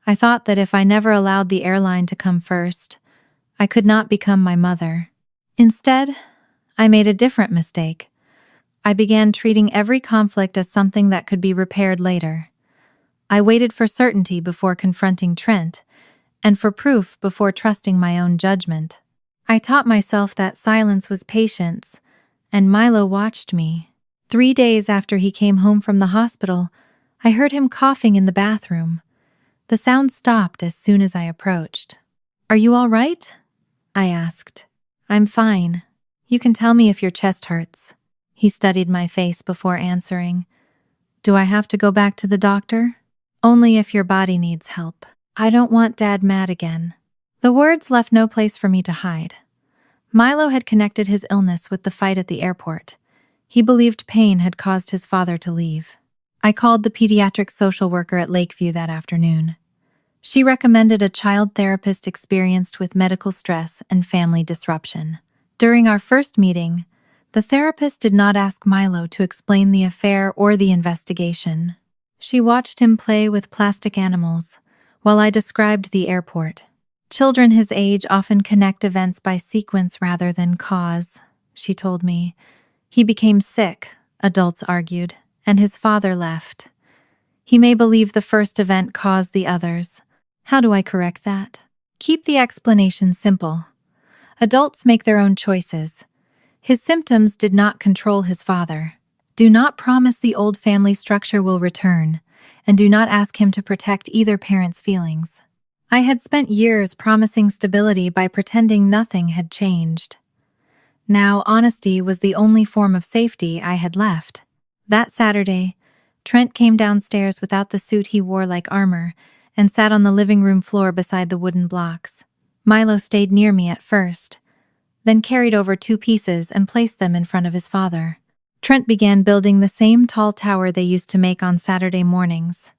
I thought that if I never allowed the airline to come first, I could not become my mother. Instead, I made a different mistake. I began treating every conflict as something that could be repaired later. I waited for certainty before confronting Trent, and for proof before trusting my own judgment. I taught myself that silence was patience, and Milo watched me. 3 days after he came home from the hospital, I heard him coughing in the bathroom. The sound stopped as soon as I approached. "Are you all right?" I asked. "I'm fine. You can tell me if your chest hurts." He studied my face before answering. "Do I have to go back to the doctor?" "Only if your body needs help. I don't want Dad mad again." The words left no place for me to hide. Milo had connected his illness with the fight at the airport. He believed pain had caused his father to leave. I called the pediatric social worker at Lakeview that afternoon. She recommended a child therapist experienced with medical stress and family disruption. During our first meeting, the therapist did not ask Milo to explain the affair or the investigation. She watched him play with plastic animals, while I described the airport. "Children his age often connect events by sequence rather than cause," she told me. "He became sick," adults argued, "and his father left. He may believe the first event caused the others. How do I correct that?" "Keep the explanation simple. Adults make their own choices. His symptoms did not control his father. Do not promise the old family structure will return, and do not ask him to protect either parent's feelings." I had spent years promising stability by pretending nothing had changed. Now, honesty was the only form of safety I had left. That Saturday, Trent came downstairs without the suit he wore like armor and sat on the living room floor beside the wooden blocks. Milo stayed near me at first, then carried over 2 pieces and placed them in front of his father. Trent began building the same tall tower they used to make on Saturday mornings.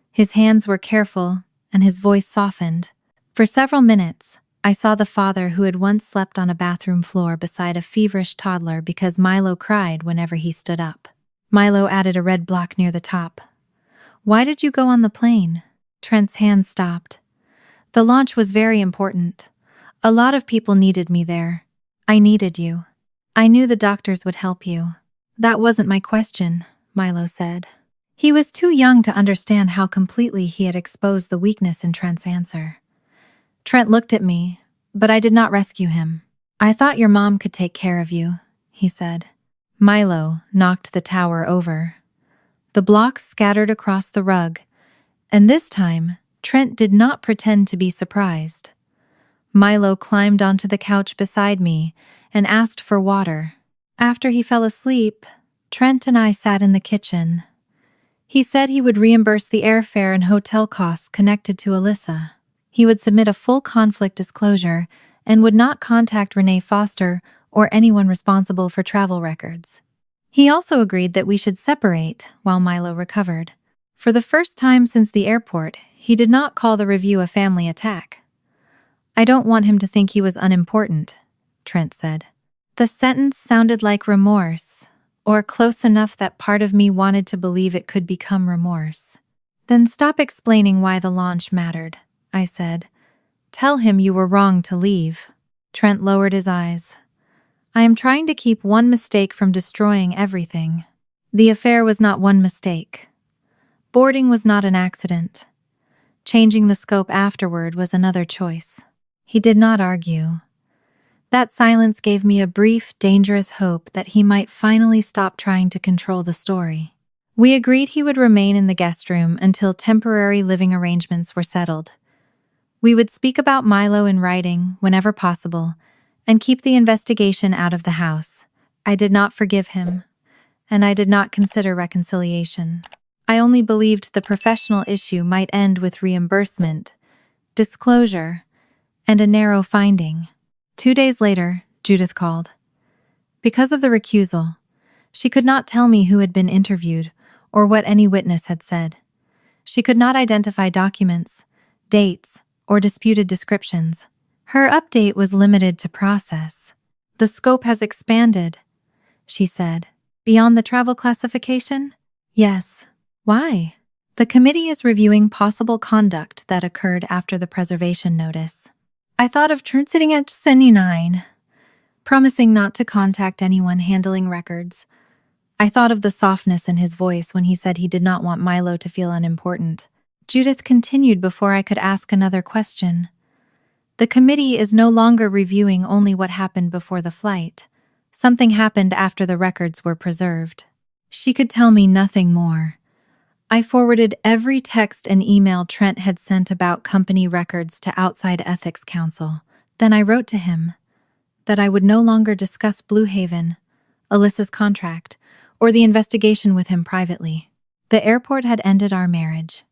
His hands were careful, and his voice softened. For several minutes, I saw the father who had once slept on a bathroom floor beside a feverish toddler because Milo cried whenever he stood up. Milo added a red block near the top. "Why did you go on the plane?" Trent's hand stopped. "The launch was very important. A lot of people needed me there. I needed you. I knew the doctors would help you." "That wasn't my question," Milo said. He was too young to understand how completely he had exposed the weakness in Trent's answer. Trent looked at me, but I did not rescue him. "I thought your mom could take care of you," he said. Milo knocked the tower over. The blocks scattered across the rug, and this time, Trent did not pretend to be surprised. Milo climbed onto the couch beside me and asked for water. After he fell asleep, Trent and I sat in the kitchen. He said he would reimburse the airfare and hotel costs connected to Alyssa. He would submit a full conflict disclosure and would not contact Renee Foster or anyone responsible for travel records. He also agreed that we should separate while Milo recovered. For the first time since the airport, he did not call the review a family attack. "I don't want him to think he was unimportant," Trent said. The sentence sounded like remorse, or close enough that part of me wanted to believe it could become remorse. "Then stop explaining why the launch mattered," I said. "Tell him you were wrong to leave." Trent lowered his eyes. "I am trying to keep one mistake from destroying everything." The affair was not one mistake. Boarding was not an accident. Changing the scope afterward was another choice. He did not argue. That silence gave me a brief, dangerous hope that he might finally stop trying to control the story. We agreed he would remain in the guest room until temporary living arrangements were settled. We would speak about Milo in writing whenever possible and keep the investigation out of the house. I did not forgive him, and I did not consider reconciliation. I only believed the professional issue might end with reimbursement, disclosure, and a narrow finding. 2 days later, Judith called. Because of the recusal, she could not tell me who had been interviewed or what any witness had said. She could not identify documents, dates, or disputed descriptions. Her update was limited to process. "The scope has expanded," she said. "Beyond the travel classification?" "Yes." "Why?" "The committee is reviewing possible conduct that occurred after the preservation notice." I thought of Trent sitting at Senunine, promising not to contact anyone handling records. I thought of the softness in his voice when he said he did not want Milo to feel unimportant. Judith continued before I could ask another question. "The committee is no longer reviewing only what happened before the flight. Something happened after the records were preserved." She could tell me nothing more. I forwarded every text and email Trent had sent about company records to outside ethics counsel. Then I wrote to him that I would no longer discuss Blue Haven, Alyssa's contract, or the investigation with him privately. The airport had ended our marriage.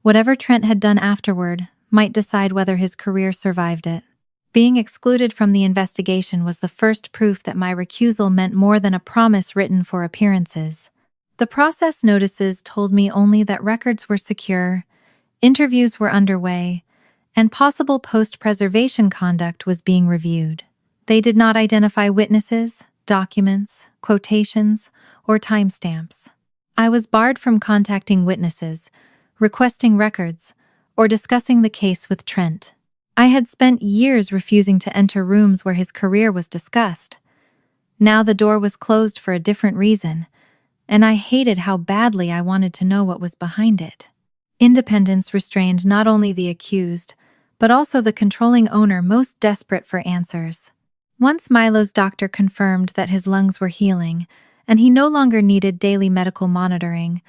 Whatever Trent had done afterward might decide whether his career survived it. Being excluded from the investigation was the first proof that my recusal meant more than a promise written for appearances. The process notices told me only that records were secure, interviews were underway, and possible post-preservation conduct was being reviewed. They did not identify witnesses, documents, quotations, or timestamps. I was barred from contacting witnesses, requesting records, or discussing the case with Trent. I had spent years refusing to enter rooms where his career was discussed. Now the door was closed for a different reason, and I hated how badly I wanted to know what was behind it. Independence restrained not only the accused, but also the controlling owner most desperate for answers. Once Milo's doctor confirmed that his lungs were healing, and he no longer needed daily medical monitoring,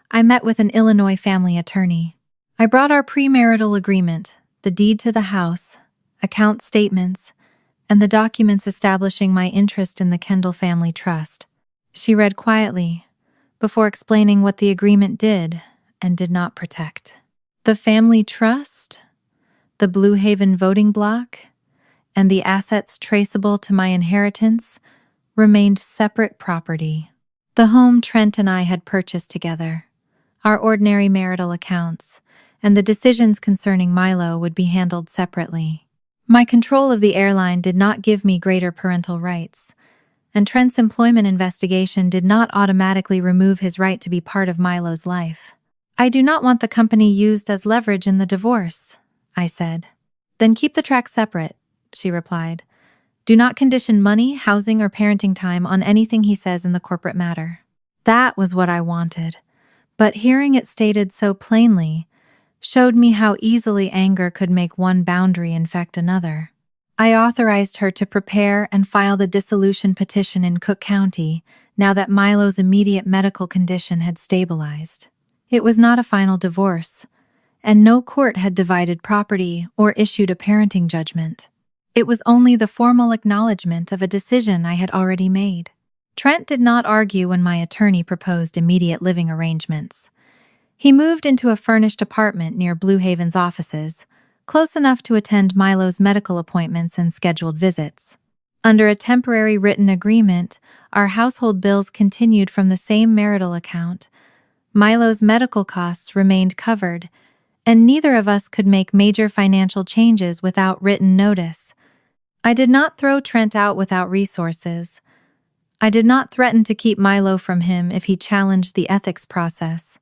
I met with an Illinois family attorney. I brought our premarital agreement, the deed to the house, account statements, and the documents establishing my interest in the Kendall family trust. She read quietly, before explaining what the agreement did and did not protect. The family trust, the Blue Haven voting block, and the assets traceable to my inheritance remained separate property. The home Trent and I had purchased together, our ordinary marital accounts, and the decisions concerning Milo would be handled separately. My control of the airline did not give me greater parental rights, and Trent's employment investigation did not automatically remove his right to be part of Milo's life. "I do not want the company used as leverage in the divorce," I said. "Then keep the tracks separate," she replied. "Do not condition money, housing, or parenting time on anything he says in the corporate matter." That was what I wanted, but hearing it stated so plainly showed me how easily anger could make one boundary infect another. I authorized her to prepare and file the dissolution petition in Cook County now that Milo's immediate medical condition had stabilized. It was not a final divorce, and no court had divided property or issued a parenting judgment. It was only the formal acknowledgement of a decision I had already made. Trent did not argue when my attorney proposed immediate living arrangements. He moved into a furnished apartment near Blue Haven's offices, close enough to attend Milo's medical appointments and scheduled visits. Under a temporary written agreement, our household bills continued from the same marital account. Milo's medical costs remained covered, and neither of us could make major financial changes without written notice. I did not throw Trent out without resources. I did not threaten to keep Milo from him if he challenged the ethics process.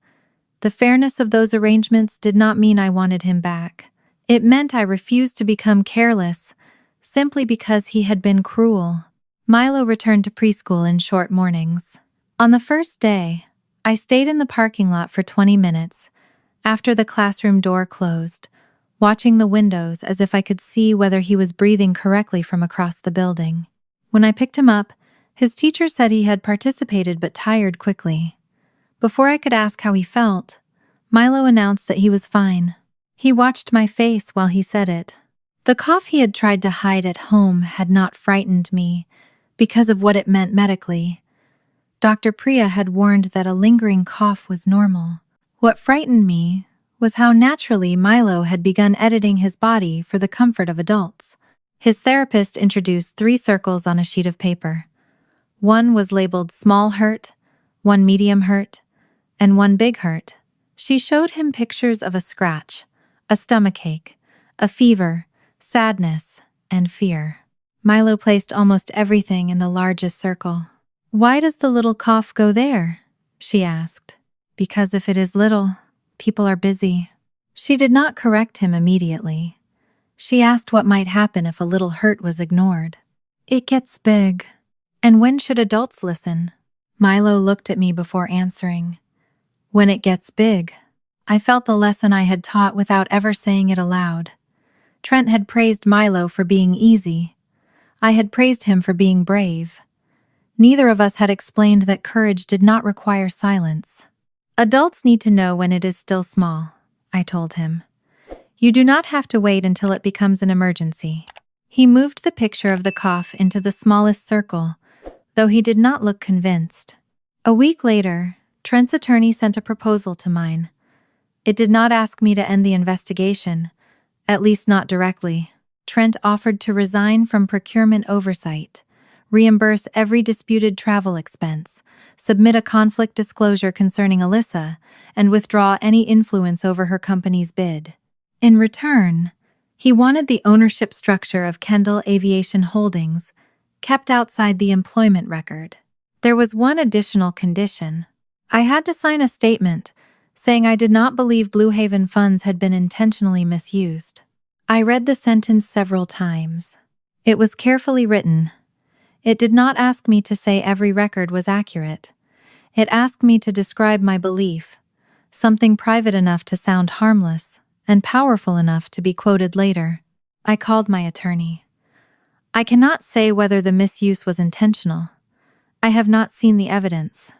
The fairness of those arrangements did not mean I wanted him back. It meant I refused to become careless, simply because he had been cruel. Milo returned to preschool in short mornings. On the first day, I stayed in the parking lot for 20 minutes, after the classroom door closed, watching the windows as if I could see whether he was breathing correctly from across the building. When I picked him up, his teacher said he had participated but tired quickly. Before I could ask how he felt, Milo announced that he was fine. He watched my face while he said it. The cough he had tried to hide at home had not frightened me, because of what it meant medically. Dr. Priya had warned that a lingering cough was normal. What frightened me was how naturally Milo had begun editing his body for the comfort of adults. His therapist introduced 3 circles on a sheet of paper. One was labeled small hurt, one medium hurt, and one big hurt. She showed him pictures of a scratch, a stomachache, a fever, sadness, and fear. Milo placed almost everything in the largest circle. "Why does the little cough go there?" she asked. "Because if it is little, people are busy." She did not correct him immediately. She asked what might happen if a little hurt was ignored. "It gets big." "And when should adults listen?" Milo looked at me before answering. "When it gets big." I felt the lesson I had taught without ever saying it aloud. Trent had praised Milo for being easy. I had praised him for being brave. Neither of us had explained that courage did not require silence. "Adults need to know when it is still small," I told him. "You do not have to wait until it becomes an emergency." He moved the picture of the cough into the smallest circle, though he did not look convinced. A week later, Trent's attorney sent a proposal to mine. It did not ask me to end the investigation, at least not directly. Trent offered to resign from procurement oversight, reimburse every disputed travel expense, submit a conflict disclosure concerning Alyssa, and withdraw any influence over her company's bid. In return, he wanted the ownership structure of Kendall Aviation Holdings kept outside the employment record. There was one additional condition. I had to sign a statement saying I did not believe Blue Haven funds had been intentionally misused. I read the sentence several times. It was carefully written. It did not ask me to say every record was accurate. It asked me to describe my belief, something private enough to sound harmless and powerful enough to be quoted later. I called my attorney. "I cannot say whether the misuse was intentional. I have not seen the evidence.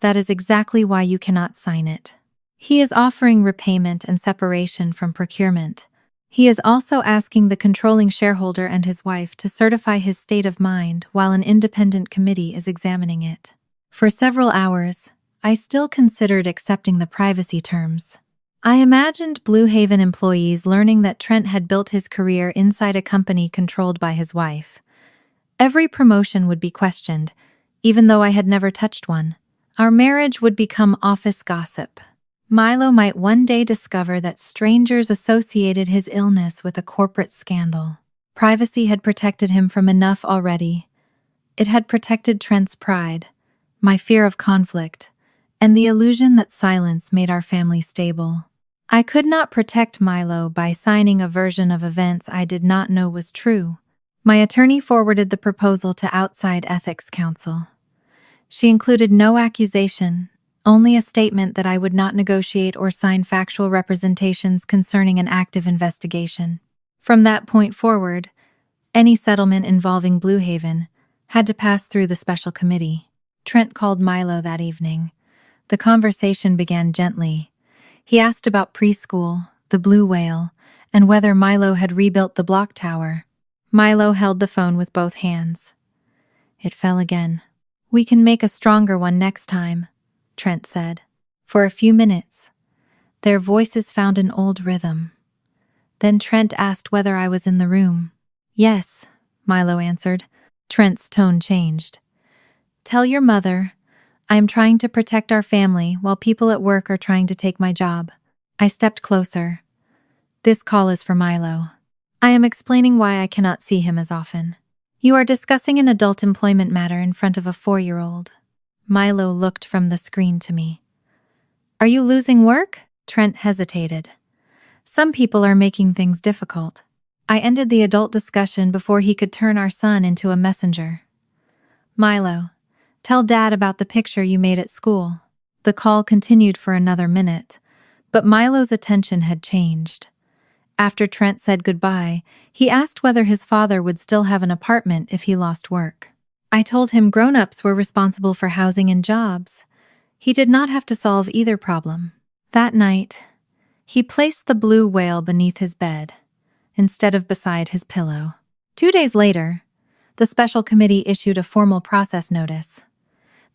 That is exactly why you cannot sign it." He is offering repayment and separation from procurement. He is also asking the controlling shareholder and his wife to certify his state of mind while an independent committee is examining it. For several hours, I still considered accepting the privacy terms. I imagined Blue Haven employees learning that Trent had built his career inside a company controlled by his wife. Every promotion would be questioned, even though I had never touched one. Our marriage would become office gossip. Milo might one day discover that strangers associated his illness with a corporate scandal. Privacy had protected him from enough already. It had protected Trent's pride, my fear of conflict, and the illusion that silence made our family stable. I could not protect Milo by signing a version of events I did not know was true. My attorney forwarded the proposal to outside ethics counsel. She included no accusation, only a statement that I would not negotiate or sign factual representations concerning an active investigation. From that point forward, any settlement involving Blue Haven had to pass through the special committee. Trent called Milo that evening. The conversation began gently. He asked about preschool, the blue whale, and whether Milo had rebuilt the block tower. Milo held the phone with both hands. It fell again. "We can make a stronger one next time," Trent said. For a few minutes, Their voices found an old rhythm. Then Trent asked whether I was in the room. Yes, Milo answered. Trent's tone changed. Tell your mother, I am trying to protect our family while people at work are trying to take my job. I stepped closer. This call is for Milo. I am explaining why I cannot see him as often. You are discussing an adult employment matter in front of a 4-year-old. Milo looked from the screen to me. Are you losing work? Trent hesitated. Some people are making things difficult. I ended the adult discussion before he could turn our son into a messenger. Milo, tell Dad about the picture you made at school. The call continued for another minute, but Milo's attention had changed. After Trent said goodbye, he asked whether his father would still have an apartment if he lost work. I told him grown-ups were responsible for housing and jobs. He did not have to solve either problem. That night, he placed the blue whale beneath his bed, instead of beside his pillow. 2 days later, the special committee issued a formal process notice.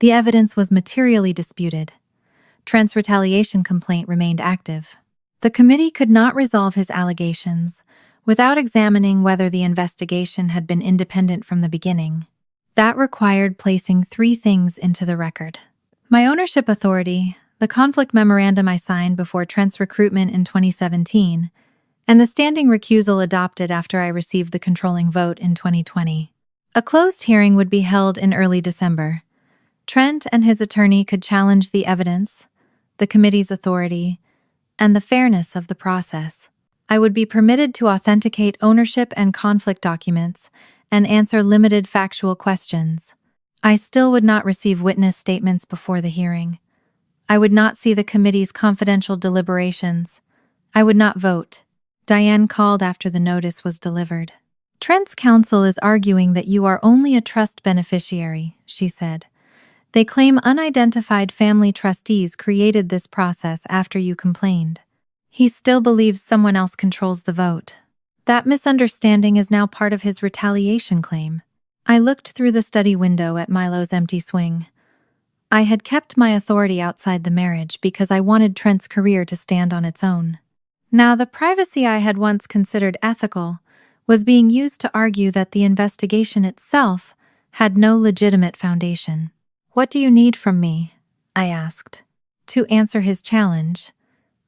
The evidence was materially disputed. Trent's retaliation complaint remained active. The committee could not resolve his allegations without examining whether the investigation had been independent from the beginning. That required placing 3 things into the record. My ownership authority, the conflict memorandum I signed before Trent's recruitment in 2017, and the standing recusal adopted after I received the controlling vote in 2020. A closed hearing would be held in early December. Trent and his attorney could challenge the evidence, the committee's authority, and the fairness of the process. I would be permitted to authenticate ownership and conflict documents and answer limited factual questions. I still would not receive witness statements before the hearing. I would not see the committee's confidential deliberations. I would not vote. Diane called after the notice was delivered. Trent's counsel is arguing that you are only a trust beneficiary, she said. They claim unidentified family trustees created this process after you complained. He still believes someone else controls the vote. That misunderstanding is now part of his retaliation claim. I looked through the study window at Milo's empty swing. I had kept my authority outside the marriage because I wanted Trent's career to stand on its own. Now, the privacy I had once considered ethical was being used to argue that the investigation itself had no legitimate foundation. What do you need from me? I asked. To answer his challenge,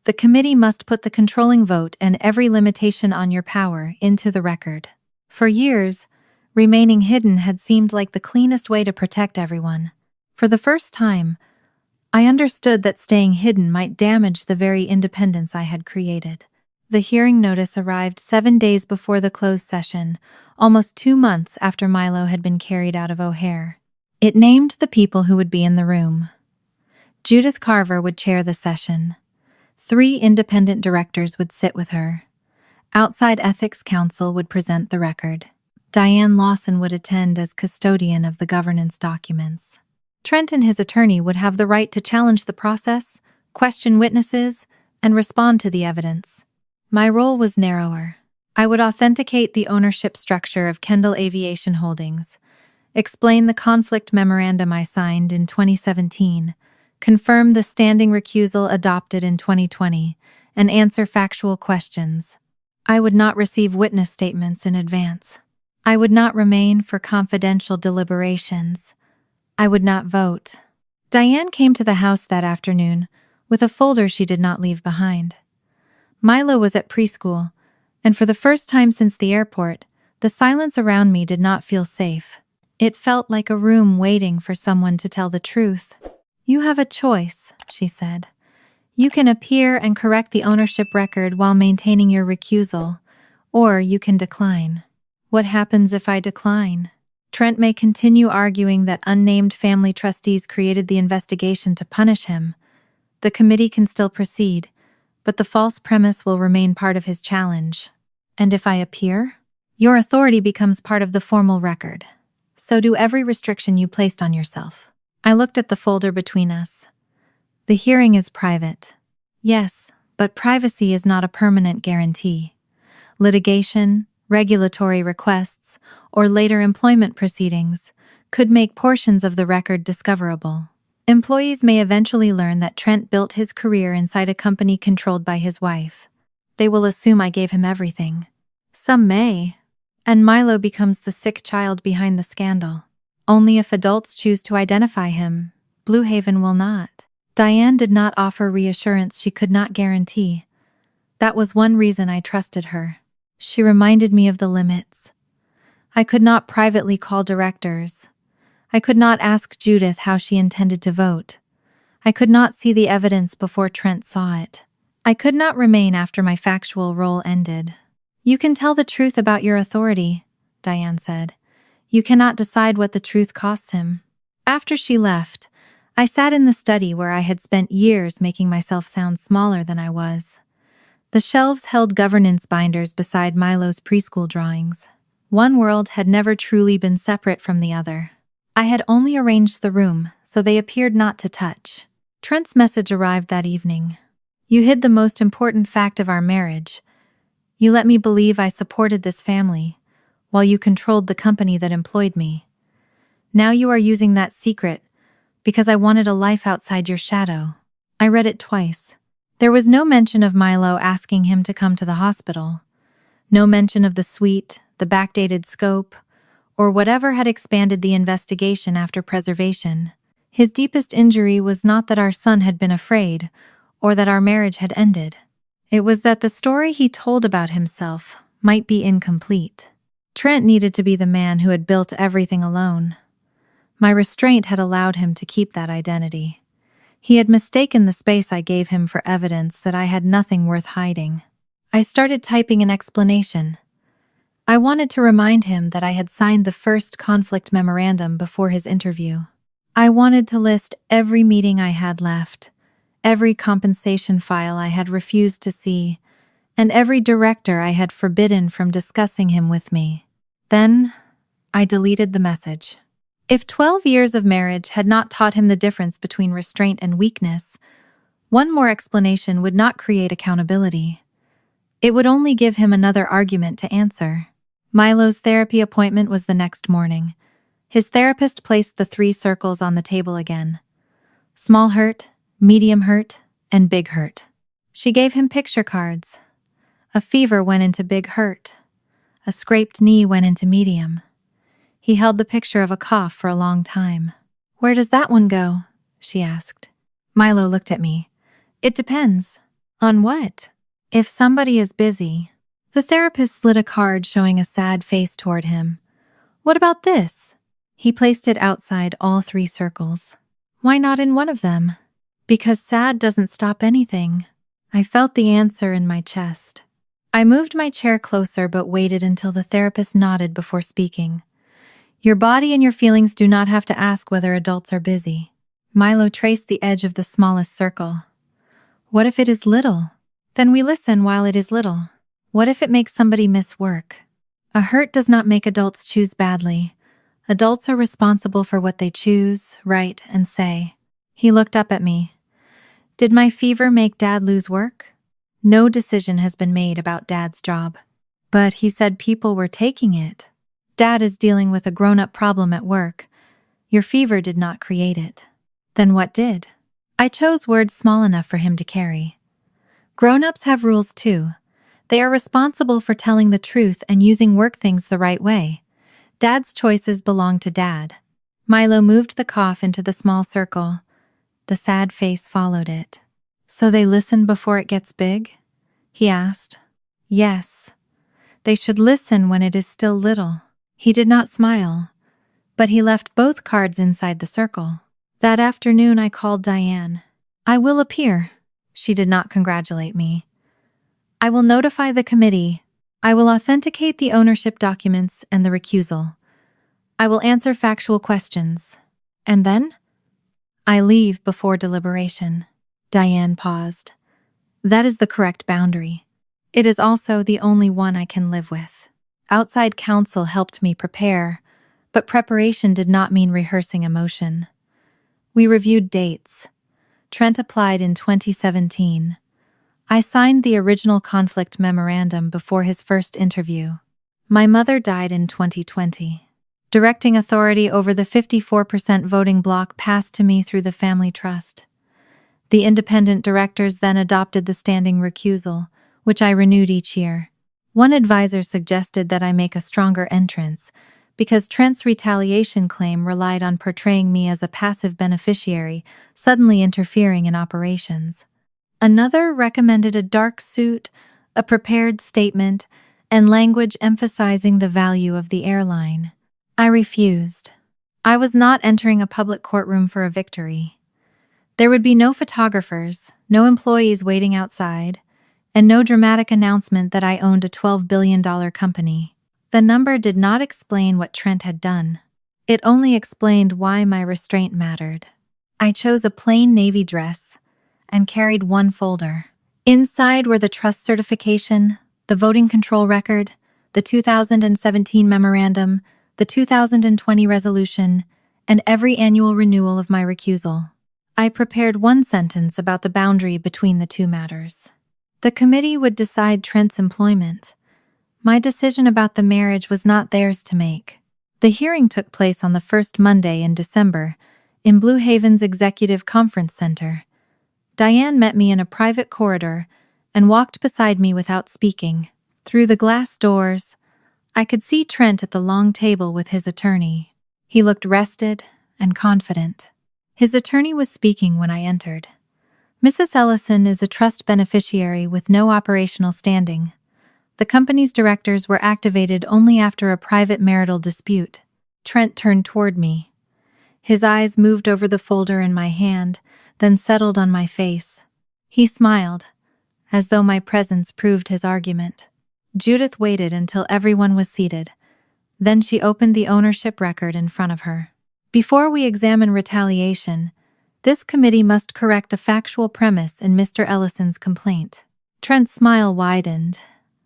the committee must put the controlling vote and every limitation on your power into the record. For years, remaining hidden had seemed like the cleanest way to protect everyone. For the first time, I understood that staying hidden might damage the very independence I had created. The hearing notice arrived 7 days before the closed session, almost 2 months after Milo had been carried out of O'Hare. It named the people who would be in the room. Judith Carver would chair the session. 3 independent directors would sit with her. Outside Ethics Counsel would present the record. Diane Lawson would attend as custodian of the governance documents. Trent and his attorney would have the right to challenge the process, question witnesses, and respond to the evidence. My role was narrower. I would authenticate the ownership structure of Kendall Aviation Holdings, explain the conflict memorandum I signed in 2017, confirm the standing recusal adopted in 2020, and answer factual questions. I would not receive witness statements in advance. I would not remain for confidential deliberations. I would not vote. Diane came to the house that afternoon with a folder she did not leave behind. Milo was at preschool, and for the first time since the airport, the silence around me did not feel safe. It felt like a room waiting for someone to tell the truth. You have a choice, she said. You can appear and correct the ownership record while maintaining your recusal, or you can decline. What happens if I decline? Trent may continue arguing that unnamed family trustees created the investigation to punish him. The committee can still proceed, but the false premise will remain part of his challenge. And if I appear? Your authority becomes part of the formal record. So do every restriction you placed on yourself. I looked at the folder between us. The hearing is private. Yes, but privacy is not a permanent guarantee. Litigation, regulatory requests, or later employment proceedings could make portions of the record discoverable. Employees may eventually learn that Trent built his career inside a company controlled by his wife. They will assume I gave him everything. Some may. And Milo becomes the sick child behind the scandal. Only if adults choose to identify him, Blue Haven will not. Diane did not offer reassurance she could not guarantee. That was one reason I trusted her. She reminded me of the limits. I could not privately call directors. I could not ask Judith how she intended to vote. I could not see the evidence before Trent saw it. I could not remain after my factual role ended. You can tell the truth about your authority, Diane said. You cannot decide what the truth costs him. After she left, I sat in the study where I had spent years making myself sound smaller than I was. The shelves held governance binders beside Milo's preschool drawings. One world had never truly been separate from the other. I had only arranged the room, so they appeared not to touch. Trent's message arrived that evening. You hid the most important fact of our marriage. You let me believe I supported this family, while you controlled the company that employed me. Now you are using that secret, because I wanted a life outside your shadow. I read it twice. There was no mention of Milo asking him to come to the hospital. No mention of the suite, the backdated scope, or whatever had expanded the investigation after preservation. His deepest injury was not that our son had been afraid, or that our marriage had ended. It was that the story he told about himself might be incomplete. Trent needed to be the man who had built everything alone. My restraint had allowed him to keep that identity. He had mistaken the space I gave him for evidence that I had nothing worth hiding. I started typing an explanation. I wanted to remind him that I had signed the first conflict memorandum before his interview. I wanted to list every meeting I had left, every compensation file I had refused to see, and every director I had forbidden from discussing him with me. Then, I deleted the message. If 12 years of marriage had not taught him the difference between restraint and weakness, one more explanation would not create accountability. It would only give him another argument to answer. Milo's therapy appointment was the next morning. His therapist placed the 3 circles on the table again. Small hurt, medium hurt, and big hurt. She gave him picture cards. A fever went into big hurt. A scraped knee went into medium. He held the picture of a cough for a long time. "Where does that one go?" she asked. Milo looked at me. "It depends." "On what?" "If somebody is busy." The therapist slid a card showing a sad face toward him. "What about this?" He placed it outside all 3 circles. "Why not in one of them?" "Because sad doesn't stop anything." I felt the answer in my chest. I moved my chair closer but waited until the therapist nodded before speaking. "Your body and your feelings do not have to ask whether adults are busy." Milo traced the edge of the smallest circle. "What if it is little?" "Then we listen while it is little." "What if it makes somebody miss work?" "A hurt does not make adults choose badly. Adults are responsible for what they choose, write, and say." He looked up at me. "Did my fever make Dad lose work?" "No decision has been made about Dad's job." "But he said people were taking it." "Dad is dealing with a grown-up problem at work. Your fever did not create it." "Then what did?" I chose words small enough for him to carry. "Grown-ups have rules too. They are responsible for telling the truth and using work things the right way. Dad's choices belong to Dad." Milo moved the cough into the small circle. The sad face followed it. "So they listen before it gets big?" he asked. "Yes. They should listen when it is still little." He did not smile, but he left both cards inside the circle. That afternoon I called Diane. "I will appear." She did not congratulate me. "I will notify the committee. I will authenticate the ownership documents and the recusal. I will answer factual questions. And then? I leave before deliberation." Diane paused. "That is the correct boundary. It is also the only one I can live with." Outside counsel helped me prepare, but preparation did not mean rehearsing emotion. We reviewed dates. Trent applied in 2017. I signed the original conflict memorandum before his first interview. My mother died in 2020. Directing authority over the 54% voting block passed to me through the family trust. The independent directors then adopted the standing recusal, which I renewed each year. One advisor suggested that I make a stronger entrance, because Trent's retaliation claim relied on portraying me as a passive beneficiary, suddenly interfering in operations. Another recommended a dark suit, a prepared statement, and language emphasizing the value of the airline. I refused. I was not entering a public courtroom for a victory. There would be no photographers, no employees waiting outside, and no dramatic announcement that I owned a $12 billion company. The number did not explain what Trent had done. It only explained why my restraint mattered. I chose a plain navy dress and carried one folder. Inside were the trust certification, the voting control record, the 2017 memorandum, the 2020 resolution, and every annual renewal of my recusal. I prepared one sentence about the boundary between the two matters. The committee would decide Trent's employment. My decision about the marriage was not theirs to make. The hearing took place on the first Monday in December in Blue Haven's Executive Conference Center. Diane met me in a private corridor and walked beside me without speaking. Through the glass doors, I could see Trent at the long table with his attorney. He looked rested and confident. His attorney was speaking when I entered. Mrs. Ellison is a trust beneficiary with no operational standing. The company's directors were activated only after a private marital dispute. Trent turned toward me. His eyes moved over the folder in my hand, then settled on my face. He smiled, as though my presence proved his argument. Judith waited until everyone was seated. Then she opened the ownership record in front of her. Before we examine retaliation, this committee must correct a factual premise in Mr. Ellison's complaint. Trent's smile widened,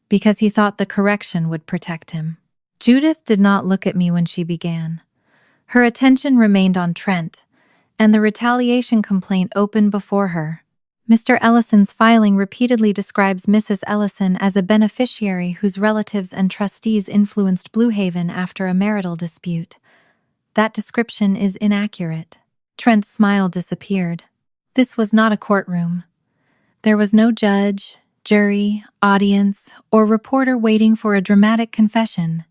because he thought the correction would protect him. Judith did not look at me when she began. Her attention remained on Trent, and the retaliation complaint opened before her. Mr. Ellison's filing repeatedly describes Mrs. Ellison as a beneficiary whose relatives and trustees influenced Blue Haven after a marital dispute. That description is inaccurate. Trent's smile disappeared. This was not a courtroom. There was no judge, jury, audience, or reporter waiting for a dramatic confession.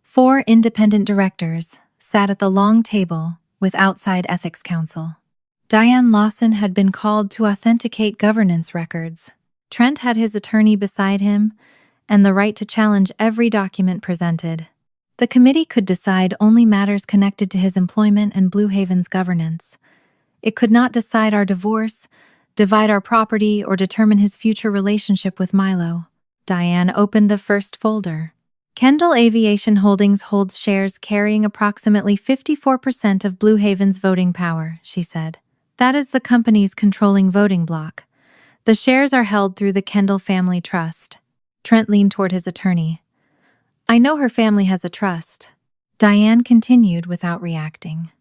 4 independent directors sat at the long table with outside ethics counsel. Diane Lawson had been called to authenticate governance records. Trent had his attorney beside him and the right to challenge every document presented. The committee could decide only matters connected to his employment and Blue Haven's governance. It could not decide our divorce, divide our property, or determine his future relationship with Milo. Diane opened the first folder. Kendall Aviation Holdings holds shares carrying approximately 54% of Blue Haven's voting power, she said. That is the company's controlling voting block. The shares are held through the Kendall Family Trust. Trent leaned toward his attorney. I know her family has a trust. Diane continued without reacting.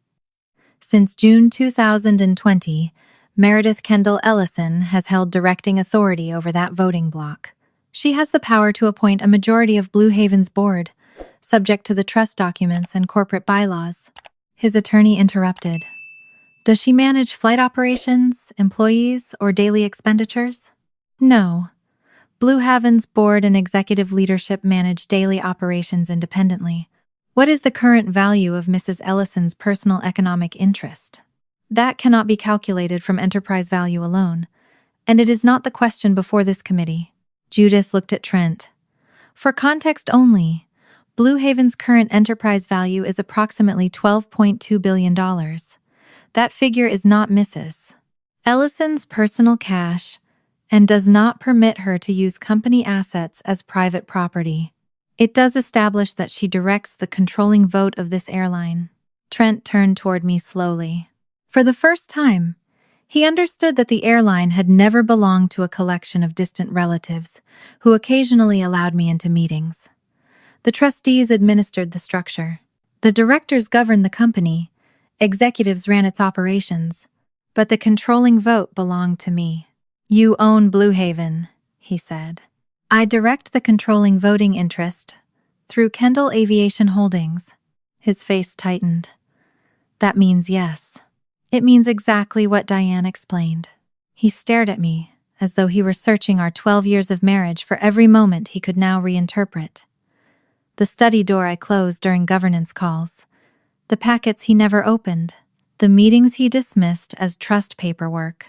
Since June 2020, Meredith Kendall Ellison has held directing authority over that voting block. She has the power to appoint a majority of Blue Haven's board, subject to the trust documents and corporate bylaws. His attorney interrupted. Does she manage flight operations, employees, or daily expenditures? No. Blue Haven's board and executive leadership manage daily operations independently. What is the current value of Mrs. Ellison's personal economic interest? That cannot be calculated from enterprise value alone, and it is not the question before this committee. Judith looked at Trent. For context only, Blue Haven's current enterprise value is approximately $12.2 billion. That figure is not Mrs. Ellison's personal cash, and does not permit her to use company assets as private property. It does establish that she directs the controlling vote of this airline. Trent turned toward me slowly. For the first time, he understood that the airline had never belonged to a collection of distant relatives who occasionally allowed me into meetings. The trustees administered the structure. The directors governed the company. Executives ran its operations. But the controlling vote belonged to me. You own Blue Haven, he said. I direct the controlling voting interest through Kendall Aviation Holdings. His face tightened. That means yes. It means exactly what Diane explained. He stared at me, as though he were searching our 12 years of marriage for every moment he could now reinterpret. The study door I closed during governance calls. The packets he never opened. The meetings he dismissed as trust paperwork.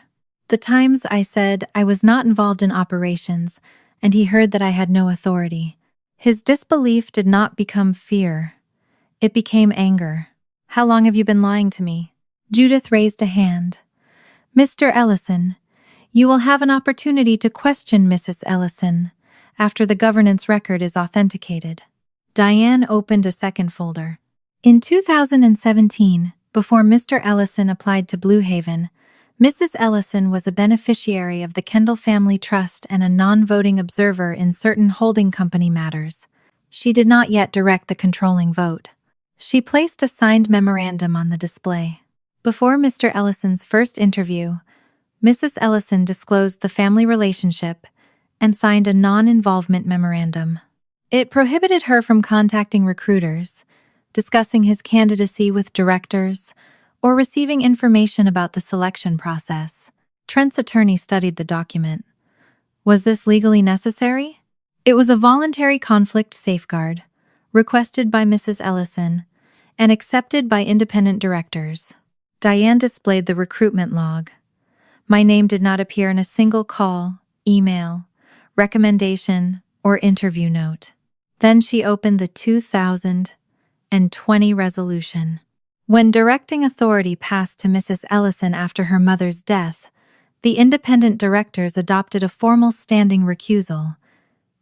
The times I said I was not involved in operations, and he heard that I had no authority. His disbelief did not become fear. It became anger. How long have you been lying to me? Judith raised a hand. Mr. Ellison, you will have an opportunity to question Mrs. Ellison after the governance record is authenticated. Diane opened a second folder. In 2017, before Mr. Ellison applied to Blue Haven, Mrs. Ellison was a beneficiary of the Kendall Family Trust and a non-voting observer in certain holding company matters. She did not yet direct the controlling vote. She placed a signed memorandum on the display. Before Mr. Ellison's first interview, Mrs. Ellison disclosed the family relationship and signed a non-involvement memorandum. It prohibited her from contacting recruiters, discussing his candidacy with directors, or receiving information about the selection process. Trent's attorney studied the document. Was this legally necessary? It was a voluntary conflict safeguard, requested by Mrs. Ellison, and accepted by independent directors. Diane displayed the recruitment log. My name did not appear in a single call, email, recommendation, or interview note. Then she opened the 2020 resolution. When directing authority passed to Mrs. Ellison after her mother's death, the independent directors adopted a formal standing recusal.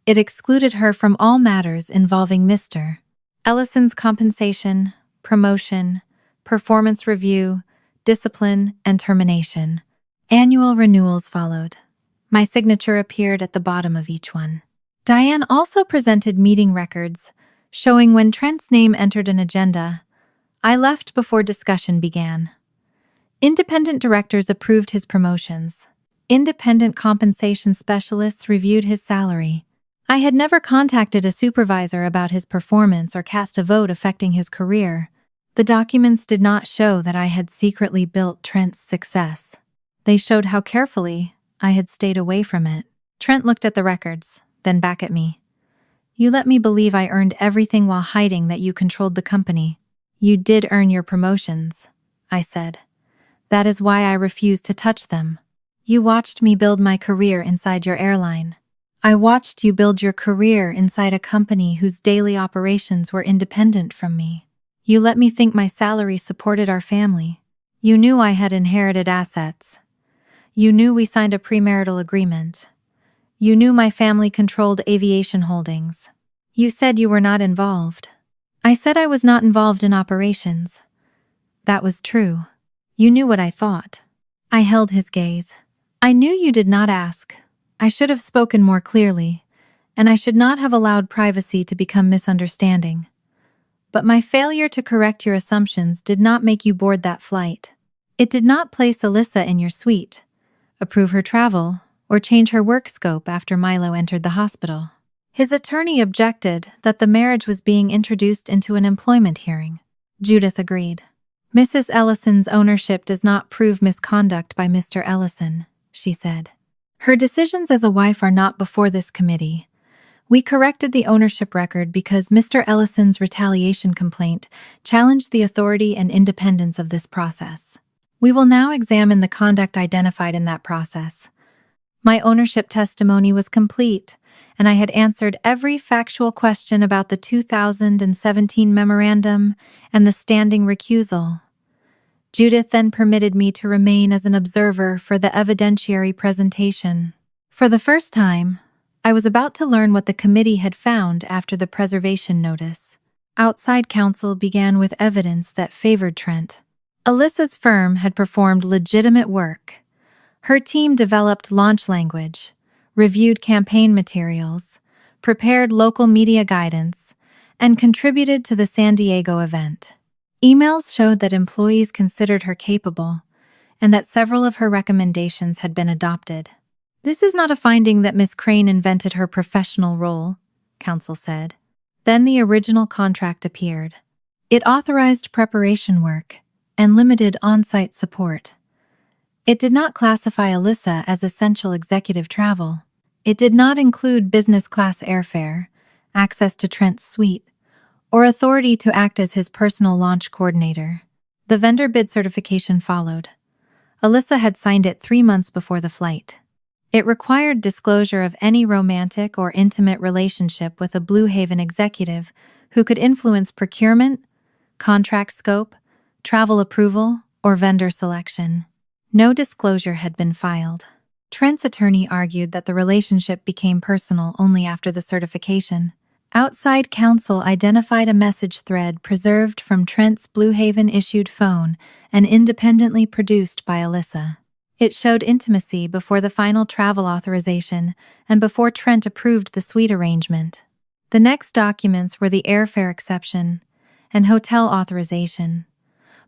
It excluded her from all matters involving Mr. Ellison's compensation, promotion, performance review, discipline, and termination. Annual renewals followed. My signature appeared at the bottom of each one. Diane also presented meeting records, showing when Trent's name entered an agenda. I left before discussion began. Independent directors approved his promotions. Independent compensation specialists reviewed his salary. I had never contacted a supervisor about his performance or cast a vote affecting his career. The documents did not show that I had secretly built Trent's success. They showed how carefully I had stayed away from it. Trent looked at the records, then back at me. You let me believe I earned everything while hiding that you controlled the company. You did earn your promotions, I said. That is why I refused to touch them. You watched me build my career inside your airline. I watched you build your career inside a company whose daily operations were independent from me. You let me think my salary supported our family. You knew I had inherited assets. You knew we signed a premarital agreement. You knew my family controlled aviation holdings. You said you were not involved. I said I was not involved in operations. That was true. You knew what I thought. I held his gaze. I knew you did not ask. I should have spoken more clearly, and I should not have allowed privacy to become misunderstanding. But my failure to correct your assumptions did not make you board that flight. It did not place Alyssa in your suite, approve her travel, or change her work scope after Milo entered the hospital. His attorney objected that the marriage was being introduced into an employment hearing. Judith agreed. Mrs. Ellison's ownership does not prove misconduct by Mr. Ellison, she said. Her decisions as a wife are not before this committee. We corrected the ownership record because Mr. Ellison's retaliation complaint challenged the authority and independence of this process. We will now examine the conduct identified in that process. My ownership testimony was complete, and I had answered every factual question about the 2017 memorandum and the standing recusal. Judith then permitted me to remain as an observer for the evidentiary presentation. For the first time, I was about to learn what the committee had found after the preservation notice. Outside counsel began with evidence that favored Trent. Alyssa's firm had performed legitimate work. Her team developed launch language, reviewed campaign materials, prepared local media guidance, and contributed to the San Diego event. Emails showed that employees considered her capable, and that several of her recommendations had been adopted. This is not a finding that Miss Crane invented her professional role, counsel said. Then the original contract appeared. It authorized preparation work and limited on-site support. It did not classify Alyssa as essential executive travel. It did not include business class airfare, access to Trent's suite, or authority to act as his personal launch coordinator. The vendor bid certification followed. Alyssa had signed it 3 months before the flight. It required disclosure of any romantic or intimate relationship with a Blue Haven executive who could influence procurement, contract scope, travel approval, or vendor selection. No disclosure had been filed. Trent's attorney argued that the relationship became personal only after the certification. Outside counsel identified a message thread preserved from Trent's Blue Haven-issued phone and independently produced by Alyssa. It showed intimacy before the final travel authorization and before Trent approved the suite arrangement. The next documents were the airfare exception and hotel authorization.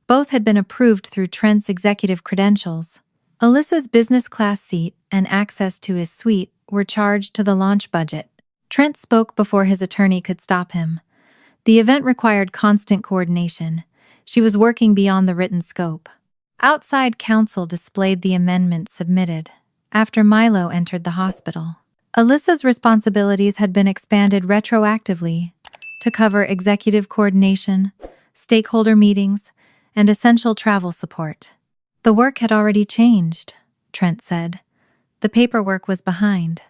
Both had been approved through Trent's executive credentials. Alyssa's business class seat and access to his suite were charged to the launch budget. Trent spoke before his attorney could stop him. The event required constant coordination. She was working beyond the written scope. Outside counsel displayed the amendments submitted after Milo entered the hospital. Alyssa's responsibilities had been expanded retroactively to cover executive coordination, stakeholder meetings, and essential travel support. The work had already changed, Trent said. The paperwork was behind.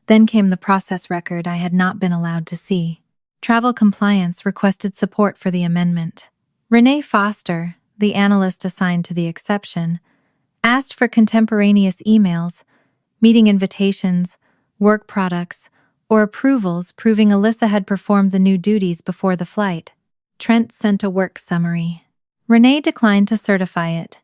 Then came the process record I had not been allowed to see. Travel compliance requested support for the amendment. Renee Foster, the analyst assigned to the exception, asked for contemporaneous emails, meeting invitations, work products, or approvals proving Alyssa had performed the new duties before the flight. Trent sent a work summary. Renee declined to certify it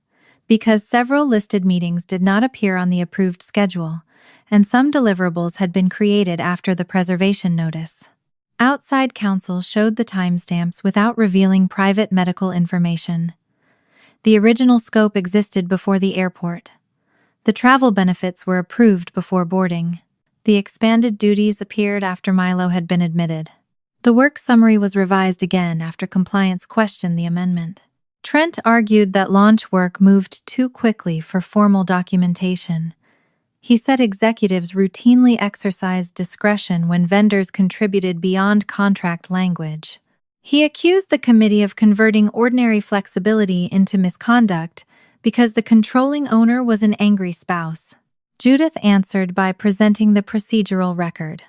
because several listed meetings did not appear on the approved schedule, and some deliverables had been created after the preservation notice. Outside counsel showed the timestamps without revealing private medical information. The original scope existed before the airport. The travel benefits were approved before boarding. The expanded duties appeared after Milo had been admitted. The work summary was revised again after compliance questioned the amendment. Trent argued that launch work moved too quickly for formal documentation. He said executives routinely exercised discretion when vendors contributed beyond contract language. He accused the committee of converting ordinary flexibility into misconduct because the controlling owner was an angry spouse. Judith answered by presenting the procedural record.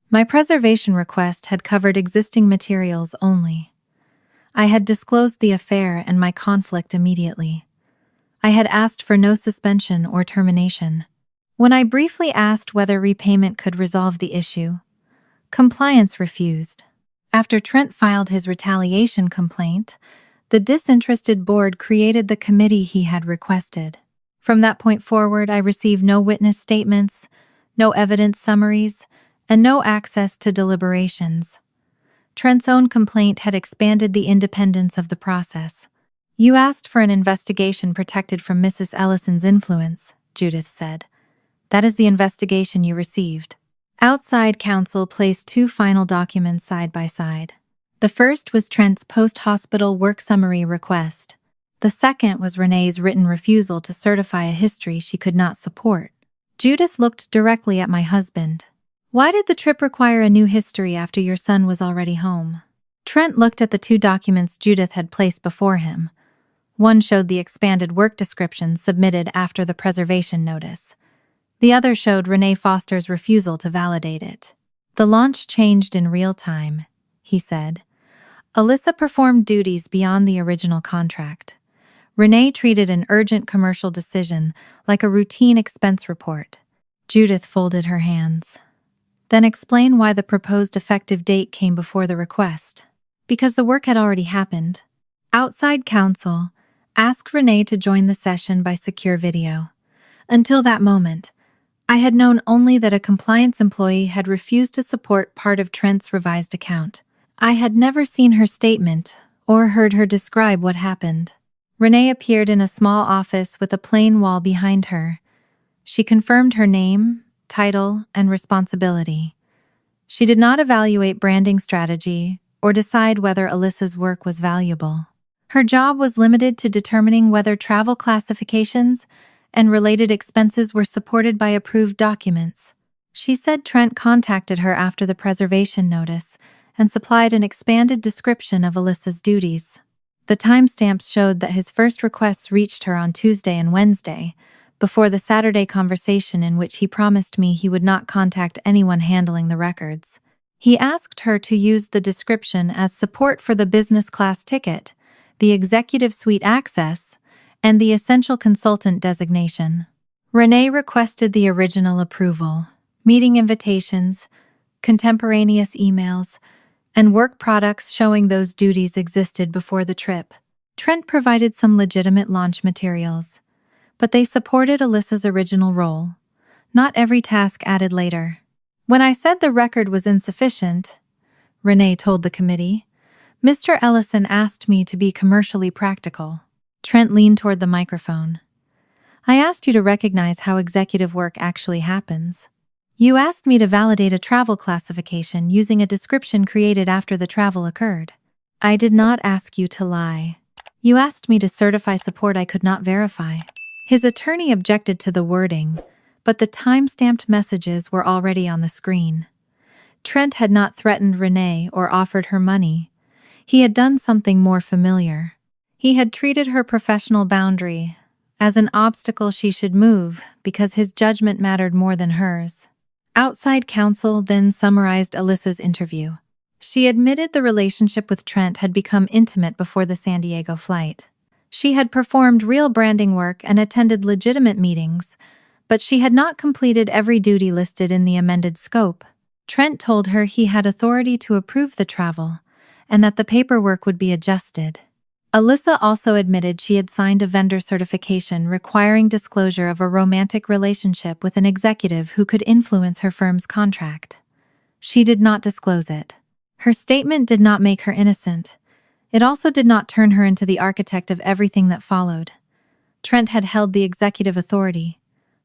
My preservation request had covered existing materials only. I had disclosed the affair and my conflict immediately. I had asked for no suspension or termination. When I briefly asked whether repayment could resolve the issue, compliance refused. After Trent filed his retaliation complaint, the disinterested board created the committee he had requested. From that point forward, I received no witness statements, no evidence summaries, and no access to deliberations. Trent's own complaint had expanded the independence of the process. You asked for an investigation protected from Mrs. Ellison's influence, Judith said. That is the investigation you received. Outside counsel placed 2 final documents side by side. The first was Trent's post-hospital work summary request. The second was Renee's written refusal to certify a history she could not support. Judith looked directly at my husband. Why did the trip require a new history after your son was already home? Trent looked at the 2 documents Judith had placed before him. One showed the expanded work description submitted after the preservation notice. The other showed Renee Foster's refusal to validate it. The launch changed in real time, he said. Alyssa performed duties beyond the original contract. Renee treated an urgent commercial decision like a routine expense report. Judith folded her hands. Then explain why the proposed effective date came before the request. Because the work had already happened. Outside counsel asked Renee to join the session by secure video. Until that moment, I had known only that a compliance employee had refused to support part of Trent's revised account. I had never seen her statement or heard her describe what happened. Renee appeared in a small office with a plain wall behind her. She confirmed her name, title, and responsibility. She did not evaluate branding strategy or decide whether Alyssa's work was valuable. Her job was limited to determining whether travel classifications and related expenses were supported by approved documents. She said Trent contacted her after the preservation notice and supplied an expanded description of Alyssa's duties. The timestamps showed that his first requests reached her on Tuesday and Wednesday, before the Saturday conversation in which he promised me he would not contact anyone handling the records. He asked her to use the description as support for the business class ticket, the executive suite access, and the essential consultant designation. Renee requested the original approval, meeting invitations, contemporaneous emails, and work products showing those duties existed before the trip. Trent provided some legitimate launch materials, but they supported Alyssa's original role, not every task added later. When I said the record was insufficient, Renee told the committee, Mr. Ellison asked me to be commercially practical. Trent leaned toward the microphone. I asked you to recognize how executive work actually happens. You asked me to validate a travel classification using a description created after the travel occurred. I did not ask you to lie. You asked me to certify support I could not verify. His attorney objected to the wording, but the time-stamped messages were already on the screen. Trent had not threatened Renee or offered her money. He had done something more familiar. He had treated her professional boundary as an obstacle she should move because his judgment mattered more than hers. Outside counsel then summarized Alyssa's interview. She admitted the relationship with Trent had become intimate before the San Diego flight. She had performed real branding work and attended legitimate meetings, but she had not completed every duty listed in the amended scope. Trent told her he had authority to approve the travel, and that the paperwork would be adjusted. Alyssa also admitted she had signed a vendor certification requiring disclosure of a romantic relationship with an executive who could influence her firm's contract. She did not disclose it. Her statement did not make her innocent. It also did not turn her into the architect of everything that followed. Trent had held the executive authority.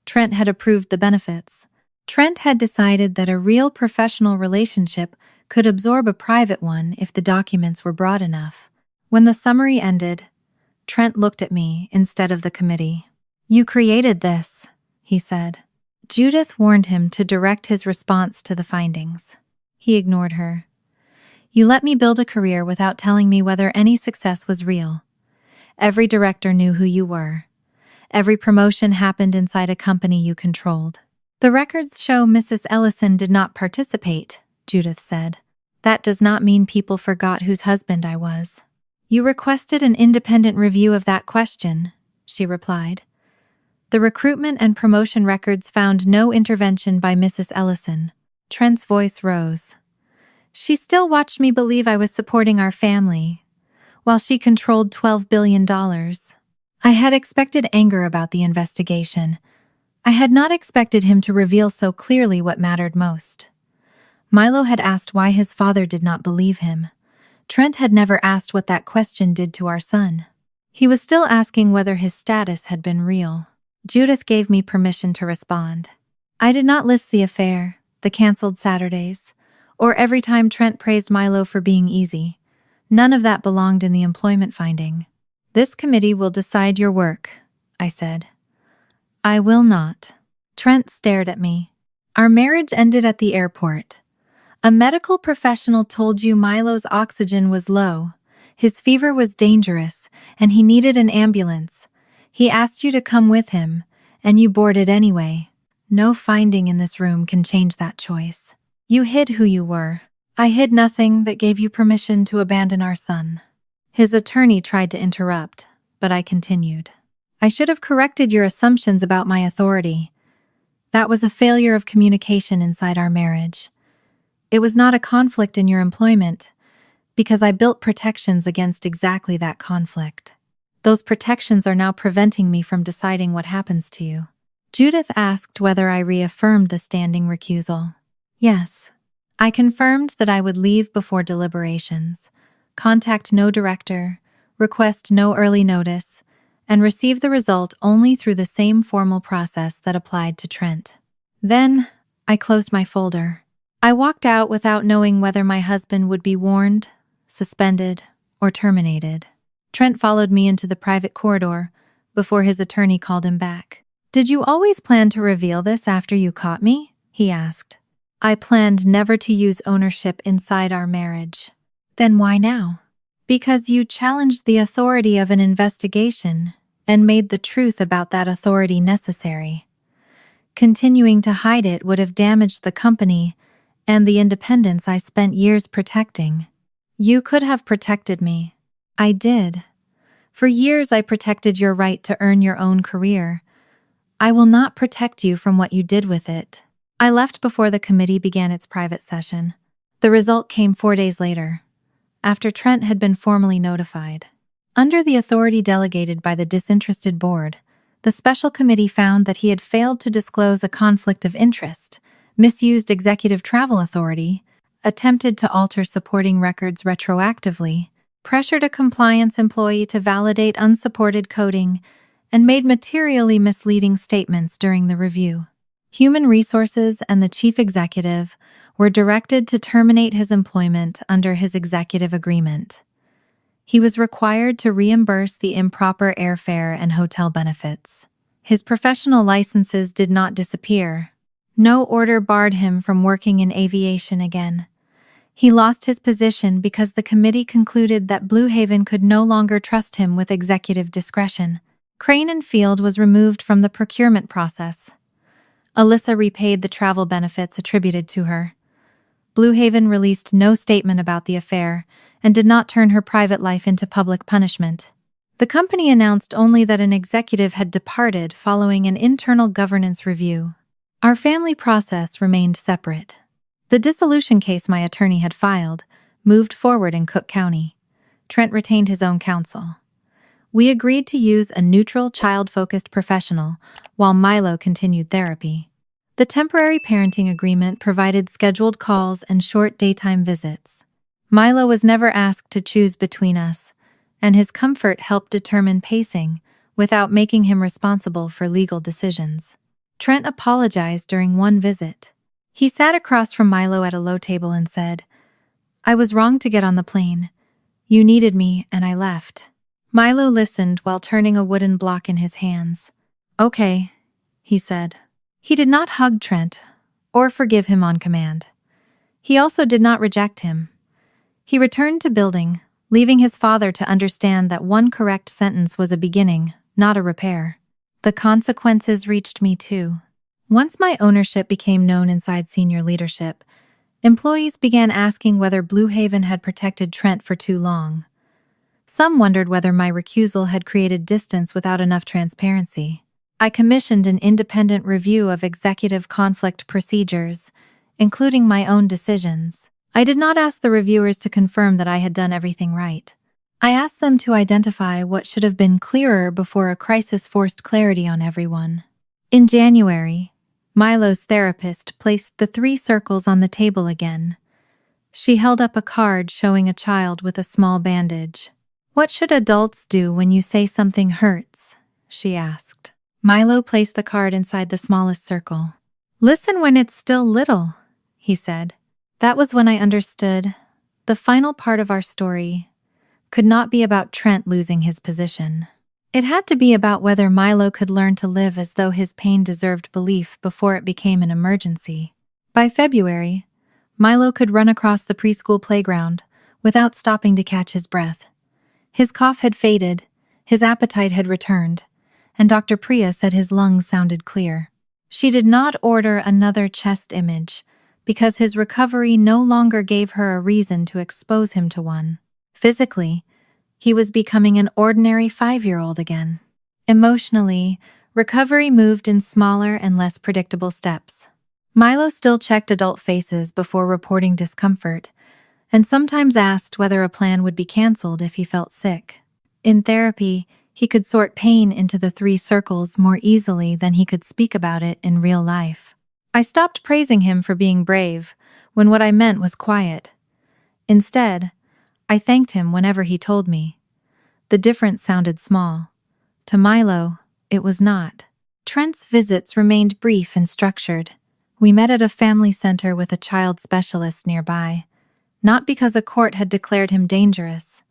Trent had approved the benefits. Trent had decided that a real professional relationship could absorb a private one if the documents were broad enough. When the summary ended, Trent looked at me instead of the committee. You created this, he said. Judith warned him to direct his response to the findings. He ignored her. You let me build a career without telling me whether any success was real. Every director knew who you were. Every promotion happened inside a company you controlled. The records show Mrs. Ellison did not participate, Judith said. That does not mean people forgot whose husband I was. You requested an independent review of that question, she replied. The recruitment and promotion records found no intervention by Mrs. Ellison. Trent's voice rose. She still watched me believe I was supporting our family, while she controlled $12 billion. I had expected anger about the investigation. I had not expected him to reveal so clearly what mattered most. Milo had asked why his father did not believe him. Trent had never asked what that question did to our son. He was still asking whether his status had been real. Judith gave me permission to respond. I did not list the affair, the canceled Saturdays, or every time Trent praised Milo for being easy. None of that belonged in the employment finding. This committee will decide your work, I said. I will not. Trent stared at me. Our marriage ended at the airport. A medical professional told you Milo's oxygen was low, his fever was dangerous, and he needed an ambulance. He asked you to come with him, and you boarded anyway. No finding in this room can change that choice. You hid who you were. I hid nothing that gave you permission to abandon our son. His attorney tried to interrupt, but I continued. I should have corrected your assumptions about my authority. That was a failure of communication inside our marriage. It was not a conflict in your employment, because I built protections against exactly that conflict. Those protections are now preventing me from deciding what happens to you. Judith asked whether I reaffirmed the standing recusal. Yes. I confirmed that I would leave before deliberations, contact no director, request no early notice, and receive the result only through the same formal process that applied to Trent. Then, I closed my folder. I walked out without knowing whether my husband would be warned, suspended, or terminated. Trent followed me into the private corridor before his attorney called him back. "Did you always plan to reveal this after you caught me?" he asked. "I planned never to use ownership inside our marriage." "Then why now?" "Because you challenged the authority of an investigation and made the truth about that authority necessary. Continuing to hide it would have damaged the company and the independence I spent years protecting. You could have protected me. I did. For years I protected your right to earn your own career. I will not protect you from what you did with it." I left before the committee began its private session. The result came 4 days later, after Trent had been formally notified. Under the authority delegated by the disinterested board, the special committee found that he had failed to disclose a conflict of interest, misused executive travel authority, attempted to alter supporting records retroactively, pressured a compliance employee to validate unsupported coding, and made materially misleading statements during the review. Human Resources and the chief executive were directed to terminate his employment under his executive agreement. He was required to reimburse the improper airfare and hotel benefits. His professional licenses did not disappear. No order barred him from working in aviation again. He lost his position because the committee concluded that Blue Haven could no longer trust him with executive discretion. Crane and Field was removed from the procurement process. Alyssa repaid the travel benefits attributed to her. Blue Haven released no statement about the affair and did not turn her private life into public punishment. The company announced only that an executive had departed following an internal governance review. Our family process remained separate. The dissolution case my attorney had filed moved forward in Cook County. Trent retained his own counsel. We agreed to use a neutral, child-focused professional while Milo continued therapy. The temporary parenting agreement provided scheduled calls and short daytime visits. Milo was never asked to choose between us, and his comfort helped determine pacing without making him responsible for legal decisions. Trent apologized during one visit. He sat across from Milo at a low table and said, "I was wrong to get on the plane. You needed me, and I left." Milo listened while turning a wooden block in his hands. "Okay," he said. He did not hug Trent or forgive him on command. He also did not reject him. He returned to building, leaving his father to understand that one correct sentence was a beginning, not a repair. The consequences reached me too. Once my ownership became known inside senior leadership, employees began asking whether Blue Haven had protected Trent for too long. Some wondered whether my recusal had created distance without enough transparency. I commissioned an independent review of executive conflict procedures, including my own decisions. I did not ask the reviewers to confirm that I had done everything right. I asked them to identify what should have been clearer before a crisis forced clarity on everyone. In January, Milo's therapist placed the 3 circles on the table again. She held up a card showing a child with a small bandage. "What should adults do when you say something hurts?" she asked. Milo placed the card inside the smallest circle. "Listen when it's still little," he said. That was when I understood the final part of our story could not be about Trent losing his position. It had to be about whether Milo could learn to live as though his pain deserved belief before it became an emergency. By February, Milo could run across the preschool playground without stopping to catch his breath. His cough had faded, his appetite had returned, and Dr. Priya said his lungs sounded clear. She did not order another chest image because his recovery no longer gave her a reason to expose him to one. Physically, he was becoming an ordinary 5-year-old again. Emotionally, recovery moved in smaller and less predictable steps. Milo still checked adult faces before reporting discomfort, and sometimes asked whether a plan would be canceled if he felt sick. In therapy, he could sort pain into the 3 circles more easily than he could speak about it in real life. I stopped praising him for being brave when what I meant was quiet. Instead, I thanked him whenever he told me. The difference sounded small. To Milo, it was not. Trent's visits remained brief and structured. We met at a family center with a child specialist nearby. not because a court had declared him dangerous,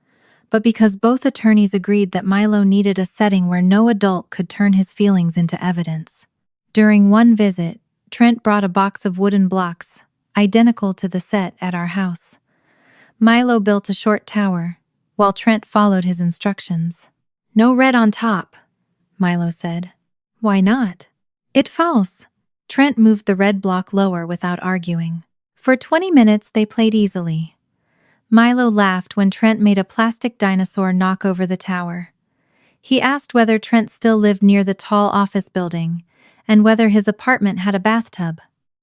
but because both attorneys agreed that Milo needed a setting where no adult could turn his feelings into evidence. During one visit, Trent brought a box of wooden blocks, identical to the set at our house. Milo built a short tower, while Trent followed his instructions. "No red on top," Milo said. "Why not?" "It falls." Trent moved the red block lower without arguing. For 20 minutes they played easily. Milo laughed when Trent made a plastic dinosaur knock over the tower. He asked whether Trent still lived near the tall office building, and whether his apartment had a bathtub.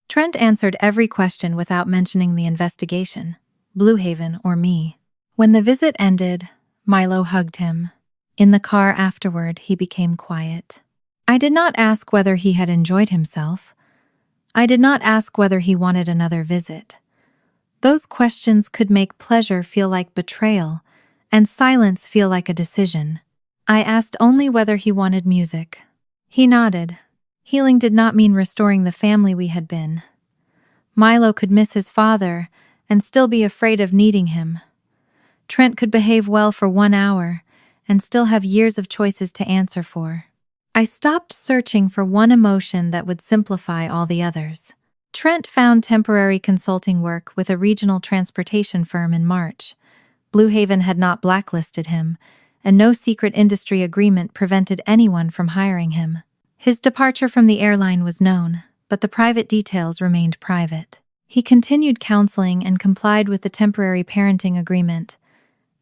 Trent answered every question without mentioning the investigation, Blue Haven or me. When the visit ended, Milo hugged him. In the car afterward, he became quiet. I did not ask whether he had enjoyed himself. I did not ask whether he wanted another visit. Those questions could make pleasure feel like betrayal, and silence feel like a decision. I asked only whether he wanted music. He nodded. Healing did not mean restoring the family we had been. Milo could miss his father and still be afraid of needing him. Trent could behave well for 1 hour and still have years of choices to answer for. I stopped searching for one emotion that would simplify all the others. Trent found temporary consulting work with a regional transportation firm in March. Blue Haven had not blacklisted him, and no secret industry agreement prevented anyone from hiring him. His departure from the airline was known, but the private details remained private. He continued counseling and complied with the temporary parenting agreement.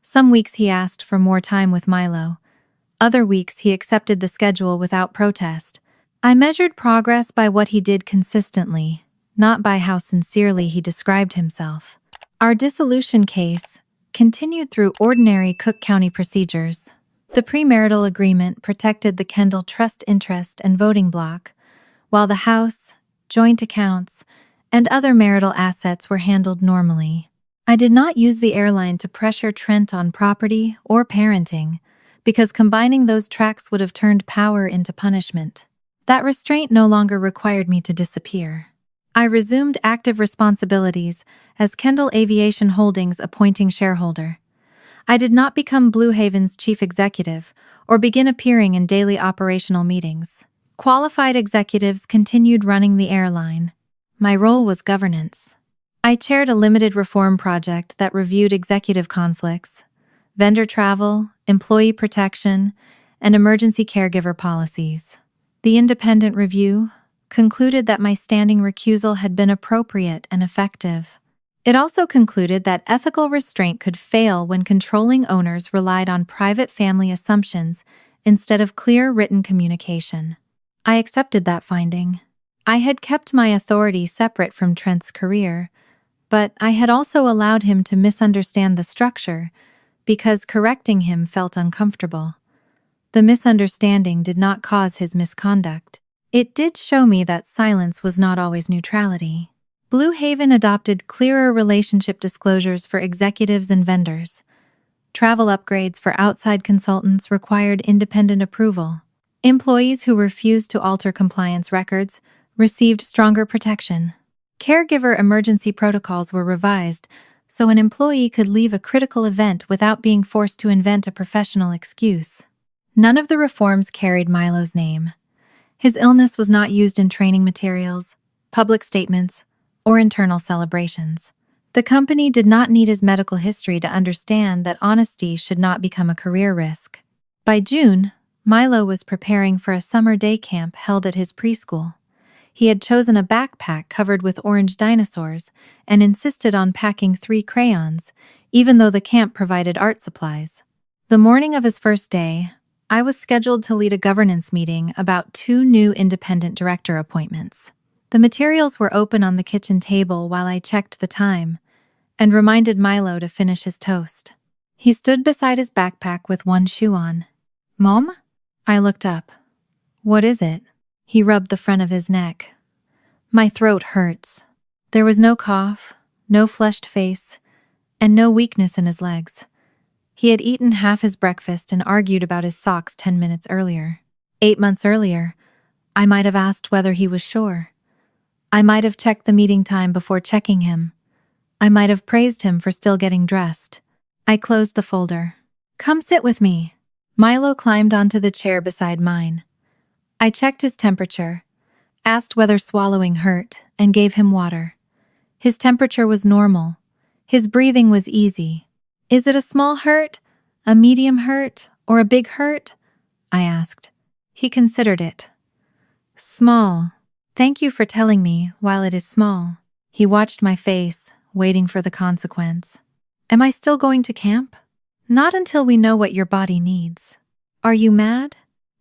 Some weeks he asked for more time with Milo. Other weeks he accepted the schedule without protest. I measured progress by what he did consistently, not by how sincerely he described himself. Our dissolution case continued through ordinary Cook County procedures. The premarital agreement protected the Kendall trust interest and voting block, while the house, joint accounts, and other marital assets were handled normally. I did not use the airline to pressure Trent on property or parenting, because combining those tracks would have turned power into punishment. That restraint no longer required me to disappear. I resumed active responsibilities as Kendall Aviation Holdings appointing shareholder. I did not become Blue Haven's chief executive or begin appearing in daily operational meetings. Qualified executives continued running the airline. My role was governance. I chaired a limited reform project that reviewed executive conflicts, vendor travel, employee protection, and emergency caregiver policies. The independent review concluded that my standing recusal had been appropriate and effective. It also concluded that ethical restraint could fail when controlling owners relied on private family assumptions instead of clear written communication. I accepted that finding. I had kept my authority separate from Trent's career, but I had also allowed him to misunderstand the structure because correcting him felt uncomfortable. The misunderstanding did not cause his misconduct. It did show me that silence was not always neutrality. Blue Haven adopted clearer relationship disclosures for executives and vendors. Travel upgrades for outside consultants required independent approval. Employees who refused to alter compliance records received stronger protection. Caregiver emergency protocols were revised so an employee could leave a critical event without being forced to invent a professional excuse. None of the reforms carried Milo's name. His illness was not used in training materials, public statements, or internal celebrations. The company did not need his medical history to understand that honesty should not become a career risk. By June, Milo was preparing for a summer day camp held at his preschool. He had chosen a backpack covered with orange dinosaurs and insisted on packing 3 crayons, even though the camp provided art supplies. The morning of his first day, I was scheduled to lead a governance meeting about 2 new independent director appointments. The materials were open on the kitchen table while I checked the time and reminded Milo to finish his toast. He stood beside his backpack with one shoe on. "Mom?" I looked up. "What is it?" He rubbed the front of his neck. "My throat hurts." There was no cough, no flushed face, and no weakness in his legs. He had eaten half his breakfast and argued about his socks 10 minutes earlier. 8 months earlier, I might have asked whether he was sure. I might have checked the meeting time before checking him. I might have praised him for still getting dressed. I closed the folder. "Come sit with me." Milo climbed onto the chair beside mine. I checked his temperature, asked whether swallowing hurt, and gave him water. His temperature was normal. His breathing was easy. "Is it a small hurt, a medium hurt, or a big hurt?" I asked. He considered it. "Small. Thank you for telling me while it is small." He watched my face, waiting for the consequence. "Am I still going to camp?" "Not until we know what your body needs." "Are you mad?"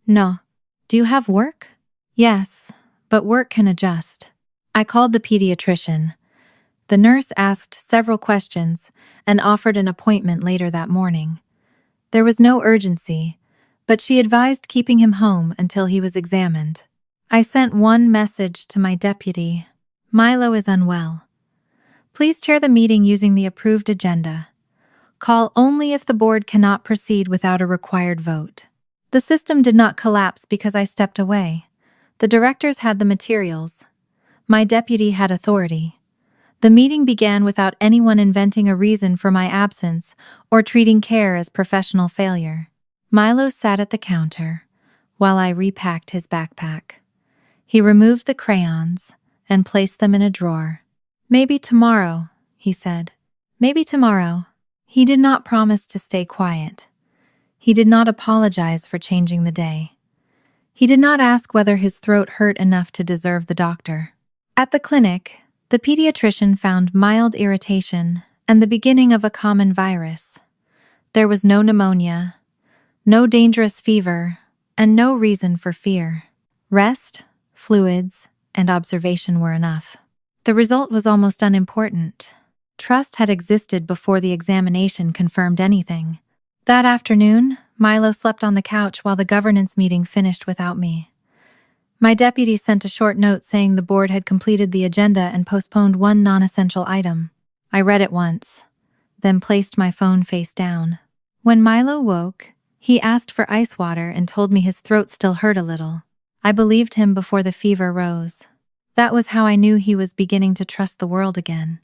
"No." "Do you have work?" "Yes, but work can adjust." I called the pediatrician. The nurse asked several questions and offered an appointment later that morning. There was no urgency, but she advised keeping him home until he was examined. I sent one message to my deputy. "Milo is unwell. Please chair the meeting using the approved agenda. Call only if the board cannot proceed without a required vote." The system did not collapse because I stepped away. The directors had the materials. My deputy had authority. The meeting began without anyone inventing a reason for my absence or treating care as professional failure. Milo sat at the counter while I repacked his backpack. He removed the crayons and placed them in a drawer. "Maybe tomorrow," he said. "Maybe tomorrow." He did not promise to stay quiet. He did not apologize for changing the day. He did not ask whether his throat hurt enough to deserve the doctor. At the clinic, the pediatrician found mild irritation and the beginning of a common virus. There was no pneumonia, no dangerous fever, and no reason for fear. Rest, fluids, and observation were enough. The result was almost unimportant. Trust had existed before the examination confirmed anything. That afternoon, Milo slept on the couch while the governance meeting finished without me. My deputy sent a short note saying the board had completed the agenda and postponed one non-essential item. I read it once, then placed my phone face down. When Milo woke, he asked for ice water and told me his throat still hurt a little. I believed him before the fever rose. That was how I knew he was beginning to trust the world again.